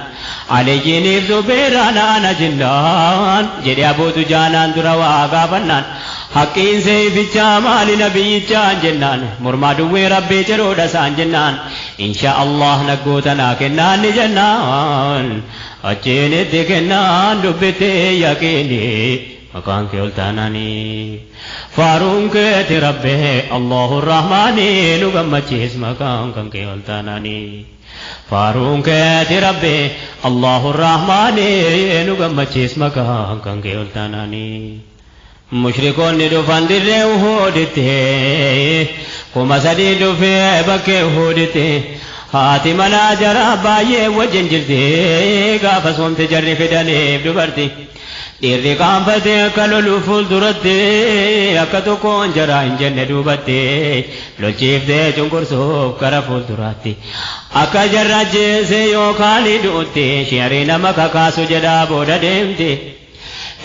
[SPEAKER 1] علي نيف زبيرانا أنا جنان جري أبو تجانان دروا غافنان حقين سيفي جامال نبي جنان مرمادو ربي جرودا سان جنان إن شاء الله نقوتنا كنان جنان أجين تكنان دبتي يكيني مكان كيولتاناني فارون كيتي ربي الله الرحمن نغمتشيس مكان كيولتاناني فارون كيتي ربي الله الرحمن نغمتشيس مكان كيولتاناني مشركون دفن دري وهودتي كما سدي دفي بكي وهودتي هاتي منا جرى بايه وجنجلتي قافصهم تجري فداني بدبرتي إرّي قامفتي كالولو فولدرتي أكتو كون جرى إنجن دوبتي لوچيفتي جنكر سوف كرا فولدراتي أكا جرى جيسي يوكاني دوتي شيرين مكا كاسو جدا بودا ديمتي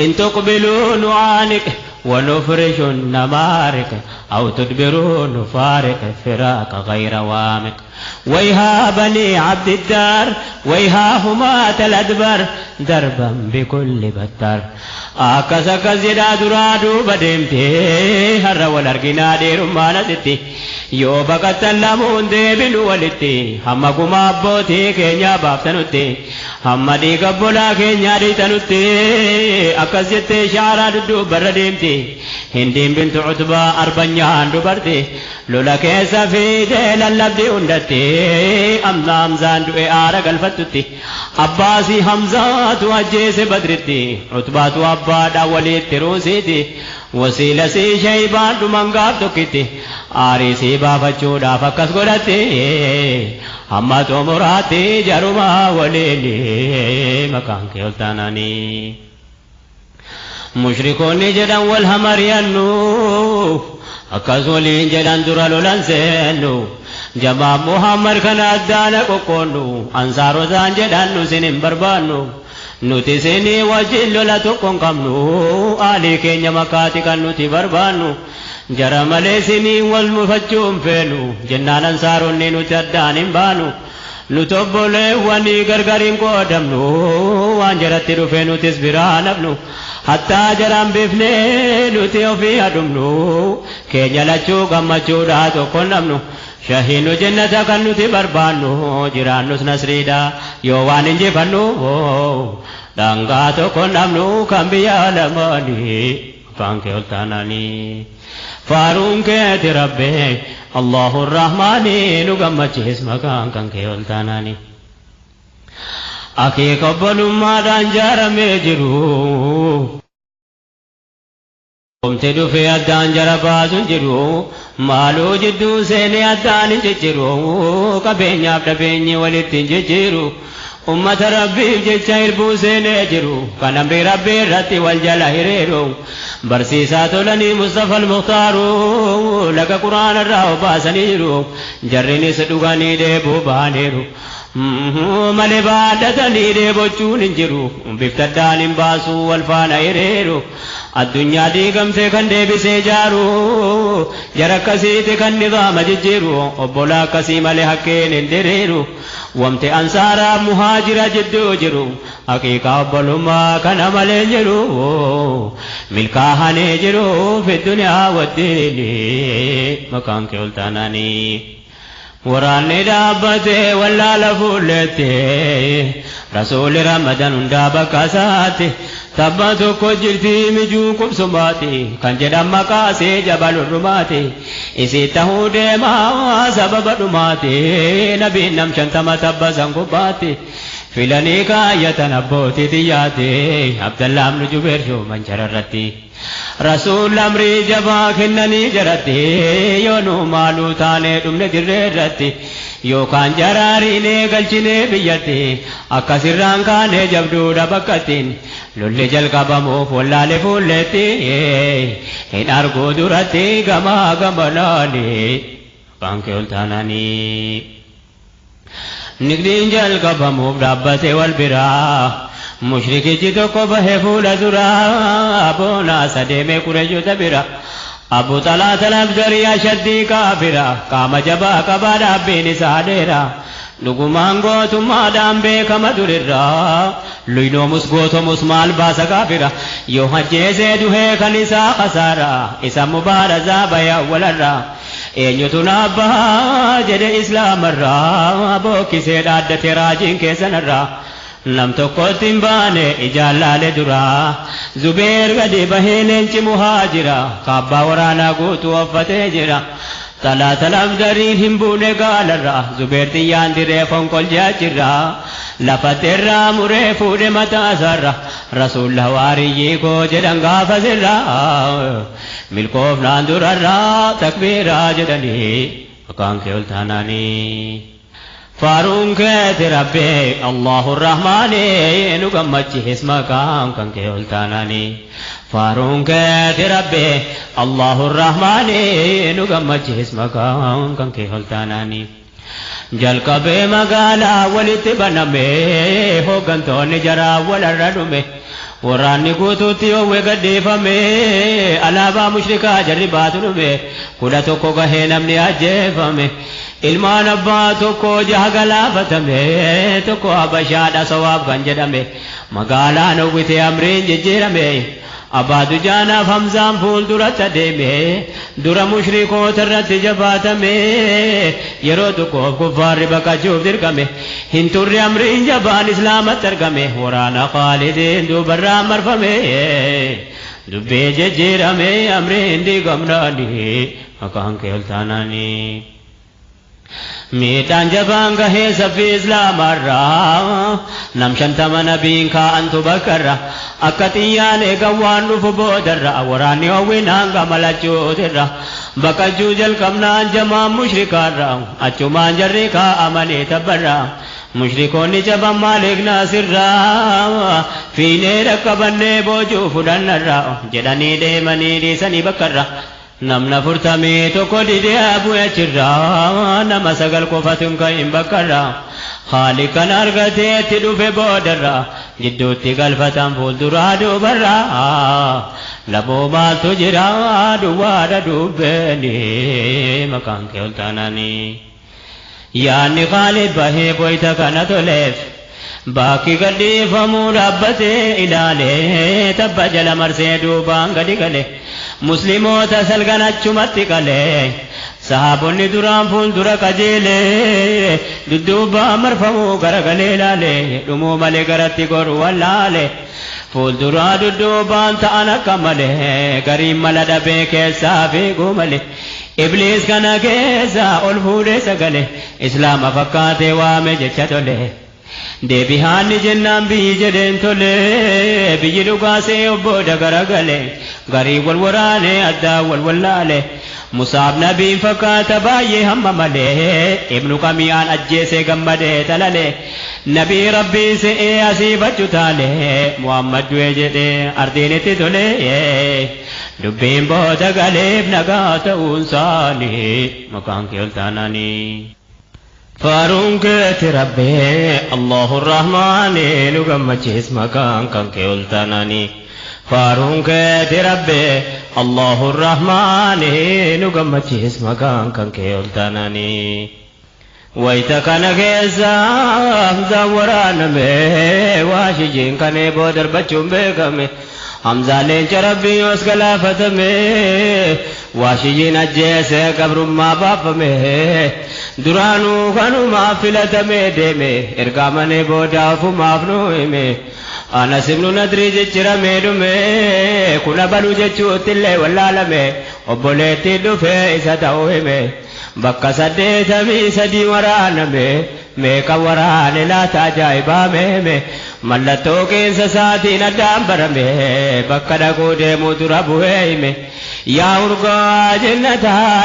[SPEAKER 1] إن تقبلوا نعانك ونفرش النمارك أو تدبروا نفارق فراق غير وامق ويها بني عبد الدار ويها همات الأدبر دربا بكل بتر أكسك زدا درادو بدمتي هر والأرقنا دير ما نزتي يو بقت اللمون ديبن ولدتي هم قما أبوتي كينيا بافتنوتي هم دي قبولا كينيا دي تنوتي أكسجت شعرا دو بردمتي هندين بنت عتبة أربنيان دبرتي لولا كيسا في ديل اللبدي اندتي أمنام زاندو آرق الفتتي أباسي حمزات وجيس بدرتي عتبات وأبا داولي تروسيتي وسيلة سي شيبان دمانغاب تكتي آريسي بافچو دافكس قدتي همتو مراتي جرما وليلي مكان كيولتاناني مشركون جدا والهمر ينو أكاسولين جدا درالو لنسينو جماع محمد كان أدانا كوكونو أنصارو زان جدا نسنين بربانو nuti sini wajin lola tokkon qabnu ali keenya makaati kan nuti barbaannu jara malee sini wal mufachuun feenu jennaan ansaaronni nuti addaan hin baanu nuti obboleewwanii gargariin qoodamnu waan jaratti dhufe nutis biraa nafnu hattaa jaraan bifnee nuti ofii hadumnu keenya lachuu gammachuudha tokkon nafnu شاهين جنة كنو تبربانو جرانوس نسريدا يوان انجفنو دانغاتو كنامنو كمبيا لماني فانكي التاناني فارون كيتي ربي الله الرحمن نغمتش اسمك كانكي التاناني أكي قبل ما دانجار مجرو Omte dhufe addaan jara baasuun jiru maaloo jidduu seenee addaan hin jijjiiru qabeenyaaf dhabeenyi walitti hin jijjiiru ummata rabbiif jecha hirbuu seenee jiru kan amri rabbii irratti wal jala hiriiru barsiisaa tolanii Mustafa al-Mukhtaaru laga quraana irraa obaasaniiru jarrinis dhuganii deebuu baaniiru malee baadhatanii deebochuun hin jiru biftaddaan hin baasuu wal faana hiriiru addunyaa diigamtee kan deebisee jaaru jara akkasiiti kan nizaama jijjiiru obbolaa akkasii malee hakkeen hin diriiru wamte ansaaraa muhaajira jidduu jiru haqiiqaa obbolummaa kana malee jiru milkaa'anii jiru fi duniyaa waddiini maqaan kee ol taanaanii waraanni dhaabbatee wallaala fuullettee rasuuli ramadan hundaa bakka isaatti tabba tokko jirti mijuu qubsumaati kan jedhan maqaasee jabalurrumaati isii tahuu deemaa sababa dhumaati nabiin nam 50 tabba san gubbaatti filanii kaayyatan abbootii xiyyaate Abdallah ibn Jubeer shooman jararratti Rasul amri jabaa kennanii jaratti yoonu maaluu taanee dhumne dirreerratti yookaan jaraariinee galchinee biyyatti akkasirraan kaanee jabduudha bakkattiin lolli jalqabamuuf wallaale fuulletti hin arguu duratti gamaa gamanaani baankee ol taananii nigdiin jalqabamuuf dhaabbate wal biraa mushrikichi tokko bahee fuula duraa boonaa sadeemee Qurayshota bira Abu Talhat al-Abdari ashaddii kaafira qaama jabaa qabaa dhaabbiin isaa dheera dhugumaan gootummaadhaan beekama durirraa luynoomus gootomus maal baasa kaafira yoo hajjeesee duhee kan isaa khasaara isa mubaarazaa bayaa walarraa eenyutu naabbaa jedhe islaamarraa bookkisee dhaaddate raajiin keessanarraa nam tokkotti hin baane ijaallaale duraa Zubeer gadi bahee leenci muhaajira kaabbaa waraanaa guutuu uffatee jira Talhat al-Abdariin hin buune gaalarraa Zubeer xiyyaan diree fonqolchaa jirra lafatteerraa muree fuudhe mataasaarra Rasuul hawaariyyii koo jedhan gaafa sirra milkoofnaan durarraa takbiiraa jedhanii maqaan kee ol taanaanii فارون كات ربي الله الرحمن نقمتش اسمك كان كيول تاناني فارون كات ربي الله الرحمن نقمتش اسمك كان كيول تاناني جلق بي مقالا ولتبنمي هو كنتون جرا ولردمي وراني قوتوتي وقديفمي ألابا مشركا جرباتنمي كلا توكو غهينمني أجيفمي ilmaan abbaa tokko jaha galaafatame tokko habashaadha sawaab kan jedhame magaalaan hawwite amriin jijjiirame abbaa dujaanaaf hamzaan fuulduratti adeeme dura mushrikoota irratti jabaatame yeroo tokkoof kuffaarri baqachuuf dirqame hin turre amriin jabaan islaamatti argame waraana Khaalidiin duubarraa marfame dubbee jijjiirame amriin diigamnaani maqaan kee ol taanaanii miidhaan jabaan gahee saffii islaamarraa nam 50 nabiin kaa'antu bakkarra akka xiyyaan eegan waan dhufu boodarra waraanni hawwinaan gamalachuutirra baqachuu jalqabnaan jamaan mushrikaarra achumaan jarri kaa'amanii tabbarra mushrikoonni jaban maaliif naasirraa fiinee dhaqqabannee boojuu fudhannarra jedhanii deemanii dhiisanii bakkarra namna furtamee tokko didee abu'achirraa nama 9 qofatu hin bakkarra haali kan argateetti dhufe boodarra jidduutti galfatan fuulduraa duubarraa laboo maaltu jira duwwaadha dubbeeni maqaan kee ol taananii yaanni Khaalid bahee boyta kana toleef bakki gadhiifamuu dhaabbatee ilaalee tabba jala marsee duubaan gadi gale musliimoota salganachumatti qalee sahaabonni duraan fuuldura qajeelee dudduubaa marfamuu garagalee ilaalee dhumuu malee garatti goru wallaale fuulduraa dudduubaan ta'an akka malee gariin mala dhabee keessaa fiiguu malee ibliis kana keessaa ol fuudhee sagale islaama fakkaatee waame jecha tole deebihaanni jennaan biyyi jedheen tole biyyi dhugaasee obbooda garagale غري والوراني أدى والولالي مصاب نبي فكات باي هم ملي ابن قميان أجيسي قمدي تلالي نبي ربي سئي أسيبت تالي محمد ويجدي أردين تدولي دبين بودا قليب نقات أنساني مكان كيلتاناني فارون ربي الله الرحمن نقمتشيس مكان كان كيلتاناني فارون ربي الله الرحمن نقمتشيس مكان كان كيلتاناني ويتا كان كيسا حمزة ورانمي واشجين كان بودر بچون بيكمي حمزة لينچ ربي وسكلا فتمي واشجين اجيسي قبر ما بابمي درانو خانو ما فلتمي ديمي ارقامني بودا فما فنومي أنا سمنو ندري جيرا ميدومي كنا بلو جيشو تلي والعالمي وبوليتي دوفي إسا تاوهمي بكا سديتمي سدي ورانمي ميكا وراني لا تاجايبا ميمي ملتو كينسا ساتي ندام برمي بكا دكو ديمو درابوهيمي يا أرقا جنة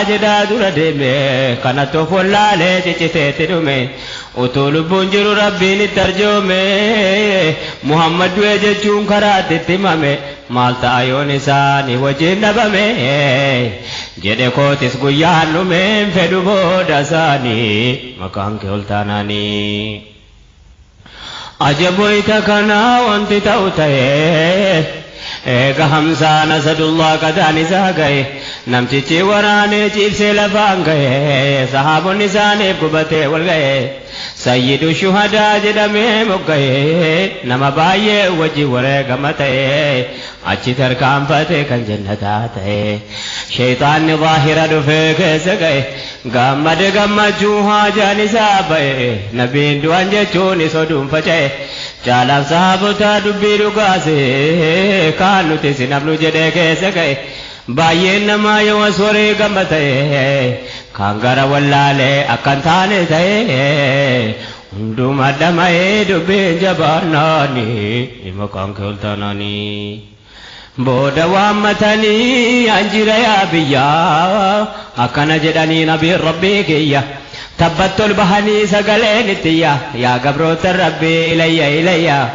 [SPEAKER 1] جدا دردمي كانتو فلالي جيشتي دومي وطول بنجر ربي نترجمي محمد وجهون كرات التمامي مالتا عيون ساني وجه نبمي جده كوتس قيان من فدو بودا ساني مكان كولتاناني عجبو إتكنا وانت توتي ايقا همسا نسد الله قداني ساقاي نمتشي وراني جيب سيلفان قاي صحاب النساني بقبتي والقاي سيد الشهداء جدمي مقاي نما باي وجي ورق متي اچي تركام فتي كان جنتاتي شيطان ظاهر دفك سقاي قامد قمجوها جاني سابي نبين دوان جيشوني صدوم فجاي جالب صحابتا دبي رقاسي كانو تسنبنو جده كيسكي باين نما يوسوري قمتي كانغرا واللالي أكانتاني تي هندو مدمي دبي جباناني مكان كولتاناني بودا وامتني أنجر يا بيا أكنا جداني نبي ربي كيا تبت البهني سقلين تيا يا قبروت الربي إلي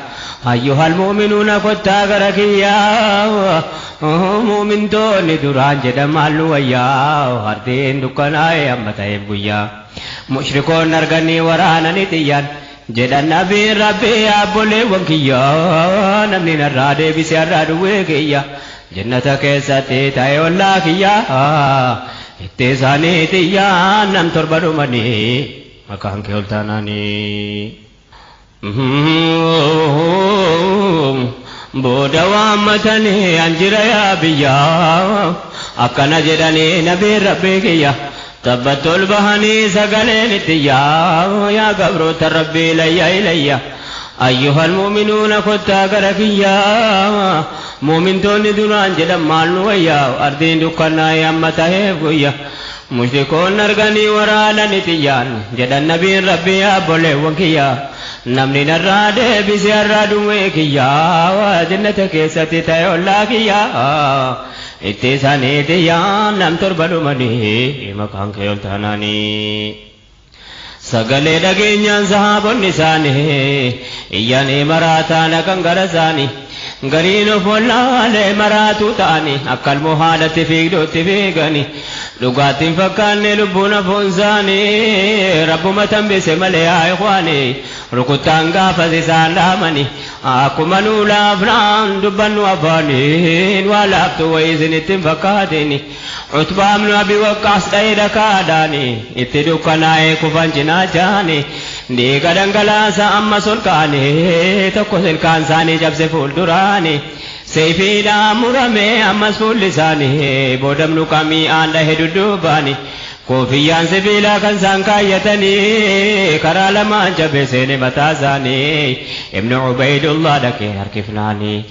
[SPEAKER 1] أيها المؤمنون كتا غرقيا مؤمن دوني دران جدم علويا هردين دكنا أمتين بويا مشركون نرغني ورانا نتيان جدن نبي ربي أبولي وانكيا نمني نرادي بسي الرادوي كيا جنتك ساتي تاي والله كيا اتساني تيا نم تربرو مني مكان كيولتاناني بودا وامتني انجر يا بيا اكنا جدني نبي ربي كيا تبت البهني سقلين تيا يا قبر تربي ليا أيها المؤمنون كتا غرقيا مؤمن توني دران جدم مالو ويا أردين دكنا يا أمته ويا مشركون نرغني ورانا نتيان جدن نبي ربي أبولي وكيا نمني نراد بسي الرادو وكيا جنتك ستي تيولا كيا اتساني تيان نم تربلو مني مكان كيولتاناني سغلي دغينيان صحابون نساني ياني مراتانا كنغرساني غرينو فولالي مراتو تاني أكل محالة فيقدو تفيقني لغات فكان لبونا فونساني رب متن بسملي يا إخواني ركوتان غافز سالامني أكو منو لافران دبان وفانين ولابتو ويزن اتنفقاتني عتبا من أبي وقاس دايدا كاداني اتدو كناي كفان جناجاني دي قدن قلاسا أما سلقاني تكو سلقان ساني جبس فول دراني سيفي دا مرمي أما سفول لساني بودم نقامي آنده دودوباني كوفيان سبيلا كان سانكايتني كرا لما جبسيني متازاني ابن عبيد الله دكي هركفناني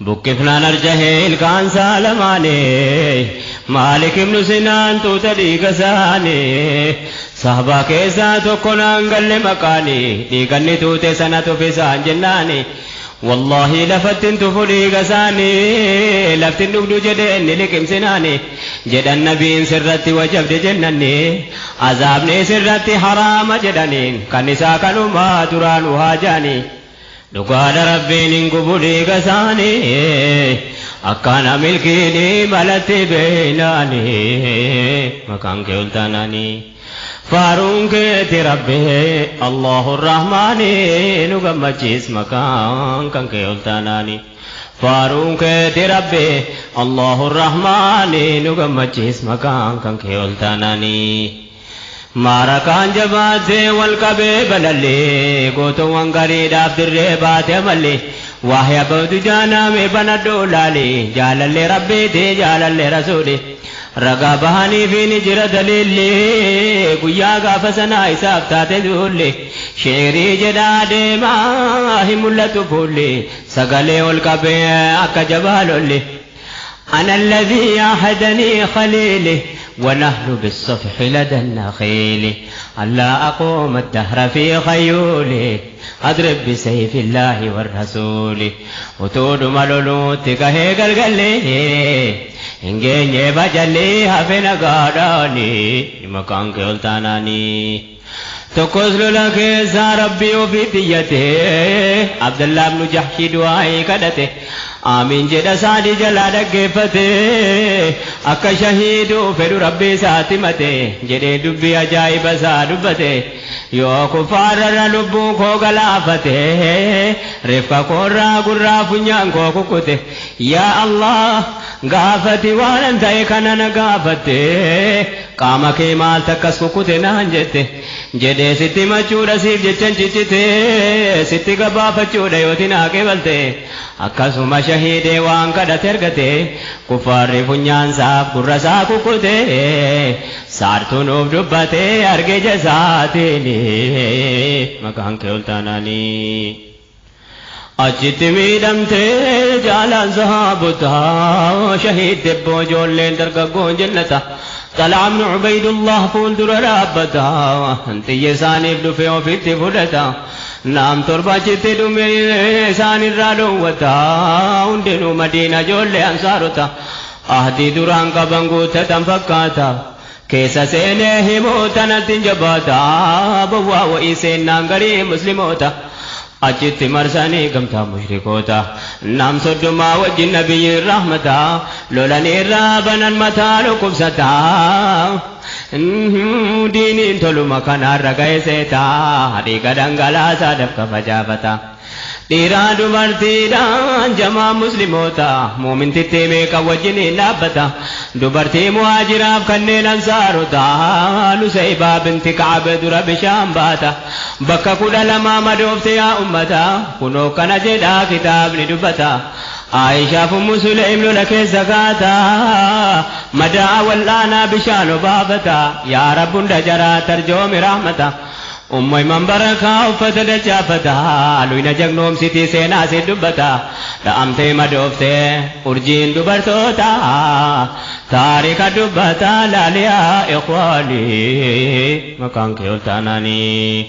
[SPEAKER 1] بكفنا نرجه الكان سالماني مالك ابن سنان توتدي كساني صحبا كيسا تكون انقل مكاني ديقني توتي سنة فسان جناني والله لفتن تفلي قساني لفتن نقدو جدين لكم سناني جد النبي سرتي وجبد جنني عذابني سرتي حرام جدنين كنسا كانوا ما تران وهاجاني دقال ربي ننقبلي قساني أكان ملكيني ملتي بيناني مكان كيولتاناني فارون كي ربي الله الرحمن نغمجيس مكان كان كيولتاناني فارون كي ربي الله الرحمن نغمجيس مكان كان كيولتاناني ماركان جباتي والكبي بلالي قوتو وانقري دافت الربات ملي وحيا بود جانا مي بندو لالي جالالي ربي تي جالالي رسولي رقا بهاني في نجر دليلي قيا غافسنا حساب تاتي دولي شيري جدادي ما هم اللتو فولي سقلي والكبي أكا جبالولي أنا الذي أحدني خليلي ونحن بالصفح لدى النخيل ألا أقوم الدهر في خيولي أضرب بسيف الله والرسول وتود ملولوت كهي قلقلي إنجي بجلي هفنا قاداني مكان كيولتاناني تقصل لك يا ربي وفي ديته عبد الله بن جحش دعائي كدته آمين جدا سادي جلالك كيفته أكا شهيدو فدو ربي ساتمته جدي دبي أجايب سادبته يو كفار رلبو كو غلافته رفقا كورا قرا فنيان كو كوكته يا الله غافتي وانن تايكنا غافته قاما كي مال تكس كوكته نانجته جدي ستي مچودا سيف جچن چچته ستي غبا فچودا يوتنا كيبلته أكا سوما شهيدي وانكا دترغته كفار فنيان ساب قرا سا كوكته سارتو نوب دبته أرگي جساتيني مكان كيولتاناني أجت ميدمته جالا صحابتا شهيد تبو جولين درقا جنتا طلع ابن عبيد الله فول در رابتا انت يساني بدفع وفيت فلتا نام تربا جت دمي ساني رالوتا اندنو مدينة جول انصارتا اهدي دران قبنگو تتنفقاتا كيسا سينه موتا نتنجباتا بوا وإيسين نانغري مسلموتا أجت مرساني قمتا مشركوتا نام صدما وجه النبي الرحمتا لولا نيرابنا المتال كبستا ديني انتلو مكانا رقايسيتا حريقا دنگلا سادفك فجابتا ديرا دبرتيدان جماع مسلموتا مومن تتيمي كوجني نابتا دبرتي مهاجراف كنين انصاروتا لسيبا بنت كعب درب شامباتا بكا كودا لما مدوفت يا أمتا كنو كان جدا كتاب ندبتا عائشة فم سليم لك زكاتا مدى ولانا بشان بابتا يا رب دجرا ترجوم رحمتا أمي من بركة وفتد جافتا لوينا جغنوم سيتي سينا سيدبتا رأمتي مدوفتي أرجين دبرتوتا تاريخ دبتا لاليا إخواني مكان كيولتاناني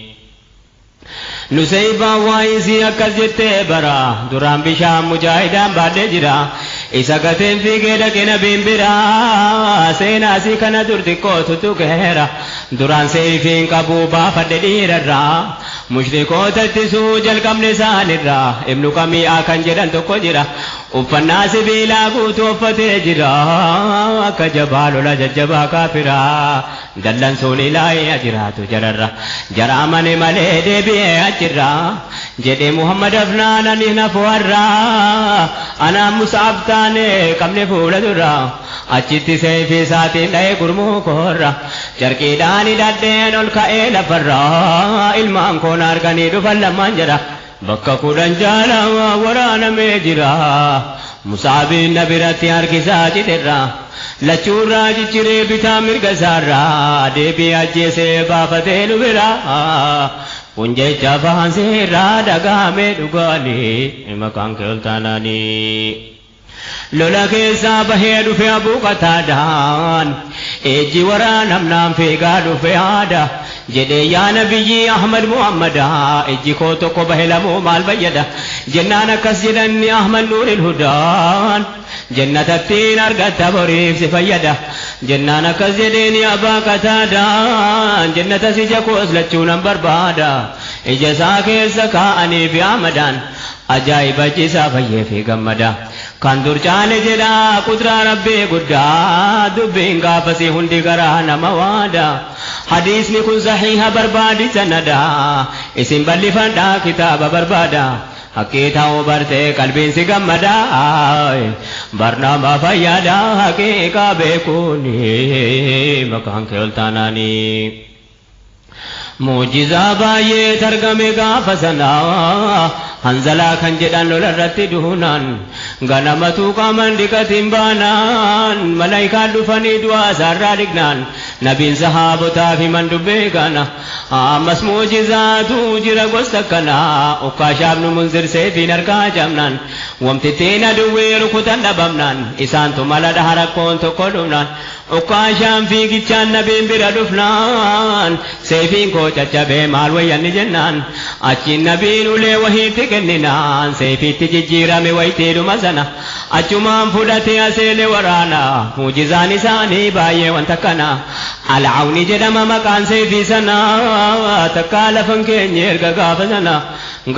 [SPEAKER 1] نسيبا وايسي أكزت برا درام بشام مجاهدان بعد جرا إسا قتن في قيدك نبين برا سينا سيكنا درد قوتو تكهرا دران سيفين قبوبا فددير الرا مشركو تتسو جلقم لسان الرا ابن قمي آكن جران تكو جرا وفنا سبيلا قوتو فتجرا كجبال لججبا كافرا دلن سوني لاي أجراتو جرر جرا من ملي دبي أجرا جدي محمد أفنانا نهنا فورا أنا مصعب تاني كمني فولا درا أجتي سيفي ساتي لاي قرمو كورا جركي داني دادين الكائل فرا ilmaan koon arganii dhufan lamaan jedha bakka kudhan jaalaa waraana mee jira musaabiin na biratti harkisaa citerra lachuurraa cicciree bitaa mirga isaarraa deebii ajjeesee baafatee nu bira kun jecha afaan seerraa dhagahamee dhugaanii maqaan kee ol taanaanii lola keessa bahee dhufe abuu qataadaan ejji waraanam naan fiigaa dhufe haada jedhee yaa nabiyyi ahmad muhammadaa ejji koo tokko bahe lamoo maal fayyada jennaan akkas jedhanni ahmad nuuril hudaan jannattiin argatta boriif si fayyada jennaan akkas jedheeni abaa qataadaan jannata si jakoos lachuunan barbaada ija isaa keessa kaa'anii fi amadaan ajaa'iba ciisaa fayyee fi gammada kan dur caale jedha qudraa rabbii guddaa dubbiin gaafasii hundi garaa nama waada hadiisni kun sahiha barbaadi sanada isin bal'ifadhaa kitaaba barbaada haqqii ta'uu bartee qalbiin si gammada barnaama fayyada haqiiqaa beekuuni maqaan kee ol taanaanii muujizaa baay'ee targame gaafa sanaa hanzalaa kan jedhan lola irratti duunaan ganamatu qaaman dhiqatiin baanaan malaayikaan dhufanii du'aa isaarraa dhiqnaan nabiin sahaabotaaf himan dubbee kana ammas muujizaatu jira gosa kanaa ukkaashaaf nu munzirseefiin argaa jamnaan wamtittiin aduwwee rukutan dhabamnaan isaantu mala dhaha rakkoon tokko dhumnaan ukkaashaan fiigichaan nabiin bira dhufnaan seefiin koo caccabee maal wayyanni jennaan achiin nabiin ulee wahiitti kenninaan seefiitti jijjiirame wayitiidhuma sana achumaan fudhatee aseele waraana muujizaan isaanii baay'ee wanta kana alcaawni jedhama maqaan seefii sana takkaa lafan keenya erga gaafa sana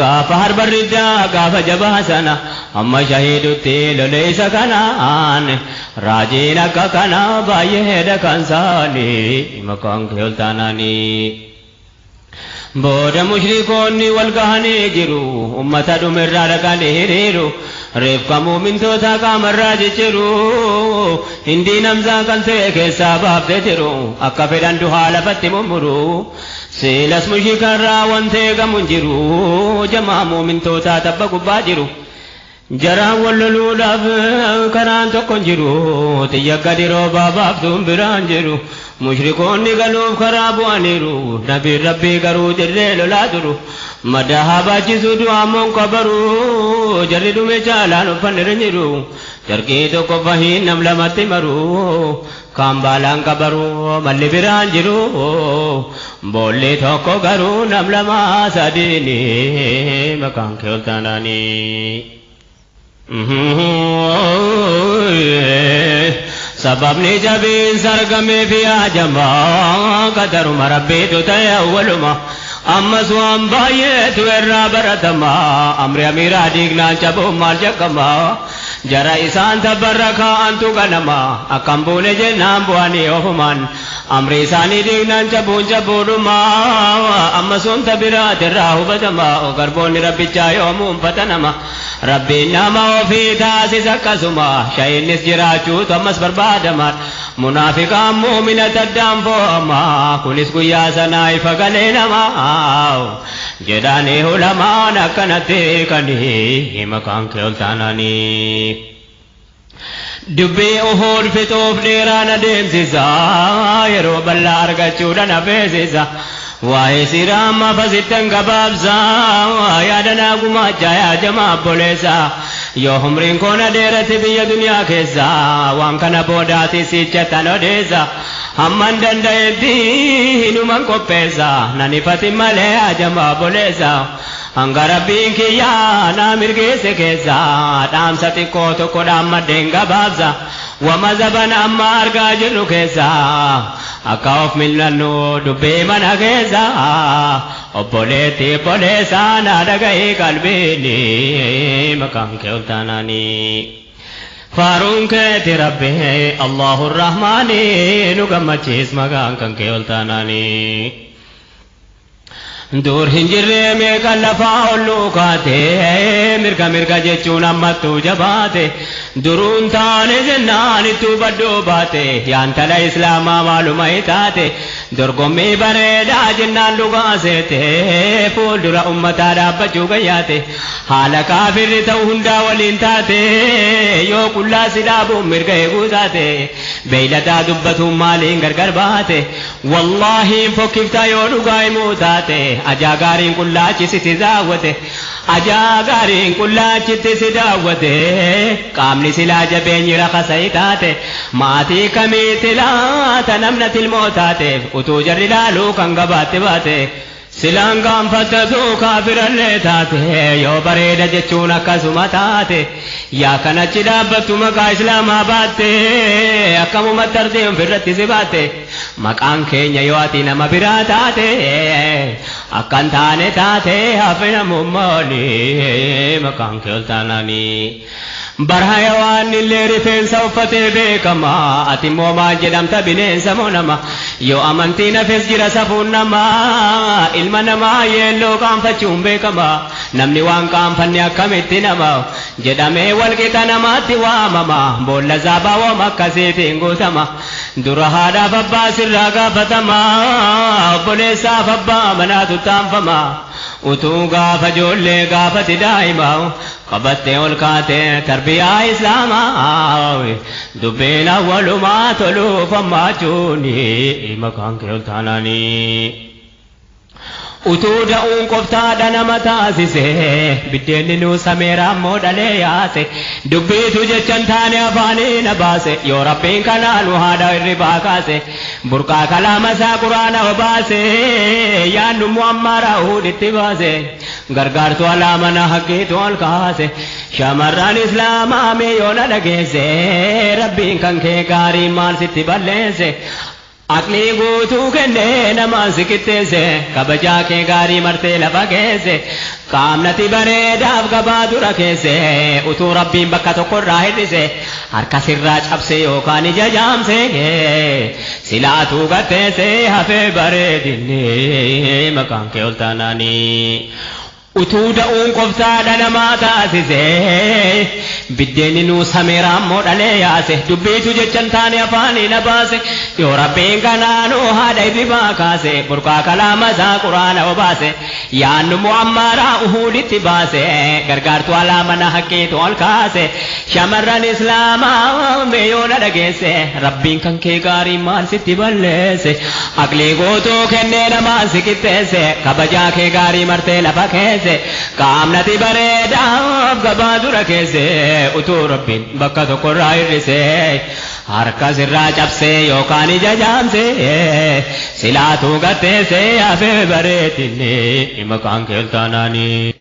[SPEAKER 1] gaafa harbarriddaa gaafa jabaa sana amma shahiidutti loleessa kanaan raajiin akka kana baay'eedha kan isaanii maqaan kee ol taanaanii booda mushrikoonni wal gahanii jiru ummata dhumirraa dhaqanii hiriiru reefka muumintoota qaamarraa jijjiiru hindii namzaa kan ta'e keessaa baaftee jiru akka fedhan duhaa lafatti mummuru siilas mushrikarraa wanta eegamu hin jiru jamaa muumintoota tabba gubbaa jiru jaraan walloluudhaaf karaan tokko hin jiru xiyyakka diroo baabaaftuun biraan jiru mushrikoonni galuuf karaa bu'aniiru nabiin rabbii garuu dirree lolaa turu madda habaachisu du'aamoon qabaru jarri dhume caalaan uffanni jiru jarqii tokko fahiin nam lamatti maru kan baalaan qabaru malli biraan jiru boolli tokko garuu nam lama sadiini maqaan kee ol taanaanii sababni jabiinsa argamee fi ajamaa qadaruma rabbiitu ta'e awwaluma ammas waan baay'eetu irraa baratama amri amiiraa diignaan cabuun maal jaqqama jara isaan tabbarra kaa'antu ganama akkam buune jennaan bu'anii ofumaan amri isaanii diignaan cabuun cabuudhuma amma sunta biraatirraa hubatama garboonni rabbichaa yoomuun fatanama rabbiin nama ofii taasis akkasuma shayinnis jiraachuutu ammas barbaadama munaafiqaan muumina taddaan fo'ama kunis guyyaa sanaa ifa galee namaa jedhanii ulamaan akkanatti kanii maqaan kee ol taanaanii dubbii uhuud fixuuf dheeraan adeemsisa yeroo bal'aa argachuudhaan hafeessisa waa'ee siraa amma fasittan gabaabsa yaadanaa gumaachaa yaa jamaa obboleessa yoo umriin koona dheerate biyya duniyaa keessa waan kana boodaati sichatan odeessa hamman danda'etti hinuman qopheessa nan ifatin malee yaa jamaa obboleessa hanga rabbiin kiyyaa naa mirgeesse keessa dhaamsa xiqqoo tokko dhaammadheen gabaabsa wama zaban amma argaa jirru keessa akka of millannu dubbii mana keessa obboleetti obboleessa naa dhaga'ee qalbiini maqaan kee ol taanaanii faaruun keeti rabbi Allahu Rahmaani nu gammachiis maqaan kan kee ol taanaanii dur hin jirre meeqa lafaa olluu kaate mirga mirga jechuun ammattuu jabaate duruun taane jennaan ittuu baddoo baate yaan tala islaamaa maaluma hitaate dorgommii bareedaa jennaan dhugaa seete fuuldura ummataa dhaabbachuu gayyaate haala kaafirri ta'u hundaa waliin taate yoo qullaa si dhaabuun mirga eeguu taate beeyladaa dubbatuun maaliin gargar baate wallaahi fokkiftaa yoo dhugaa himuu taate ajaa gaariin qullaachisitti daawwate ajaa gaariin qullaachitti si daawwate qaamni silaa jabeenyi rakasay taate maatii kamiitti laata namna tilmoo taateef utuu jarri laaluu kan gabaatte baate silaan gaanfattatu kaafirallee taate yoo bareeda jechuun akkasuma taate yaa kanachi dhaabbattu maqaa islaamaa baatte akkamuma tartiin firratti si baatte maqaan keenya yoo ati nama biraa taate akkan taane taate hafe namummaani maqaan kee ol taanaanii barhayawaan illee rifeensa uffatee beekama ati immoo maal jedhamta bineensa moo nama yoo amantiin hafes jira safuun namaa ilma namaa yeelloo qaanfachuun beekama namni waan qaanfanne akkamitti nama jedhamee walqixa namaatti waamama boolla zaabaawwam akkasiitiin guutama dura haadhaaf abbaa sirraa gaafatama obboleessaaf abbaa manaatu taanfama utuu gaafa ijoollee gaafati daa'ima qabattee ol kaatee tarbiyaa islaamaa dubbiin awwalumaa toluuf ammaachuuni maqaan kee ol taanaanii utuu da'uun qoftaadha nama taasise biddeenni nuu sameeraa immoo dhalee yaase dubbiitu jechan taane afaanii na baase yoo rabbiin kanaa nu haadha irribaa kaase burqaa kalaama isaa quraana obaase yaannu mu'ammaraa huudhitti baase gargaartu alaamana haqqiitu ol kaase shamarran islaamaa mee yoo na dhageesse rabbiin kan kee gaarii maal sitti balleesse aqlii guutuu kennee namaan si qixxeesse kabajaa kee gaarii martee lafa keesse qaamnati bareedaaf gabaa dura keesse utuu rabbiin bakka tokkorraa hir'ise harka sirraa cabse yookaan ija jaamse silaatuu gatteesse hafee bareedinni maqaan kee ol taanaanii utuu da'uun qoftaadha namaa taasise biddeenni nuu sameeraa immoo dhalee yaase dubbiitu jechan taane afaanii na baase yoo rabbiin kanaa nuu haadha irribaa kaase burqaa kalaama isaa quraana obaase yaannu mu'ammaraa uhuuditti baase gargaartu alaamana haqqiitu ol kaase shamarran islaamaa mee yoo na dhageesse rabbiin kan kee gaarii maal sitti balleesse aqlii guutuu kennee namaan si qixxeesse kabajaa kee gaarii martee lafa keesse qaamnati bareedaaf gabaa dura keesse utuu rabbiin bakka tokkorraa hir'ise harka sirraa cabse yookaan ija jaamse silaatuu gatteesse hafee bareedinni maqaan kee ol taanaanii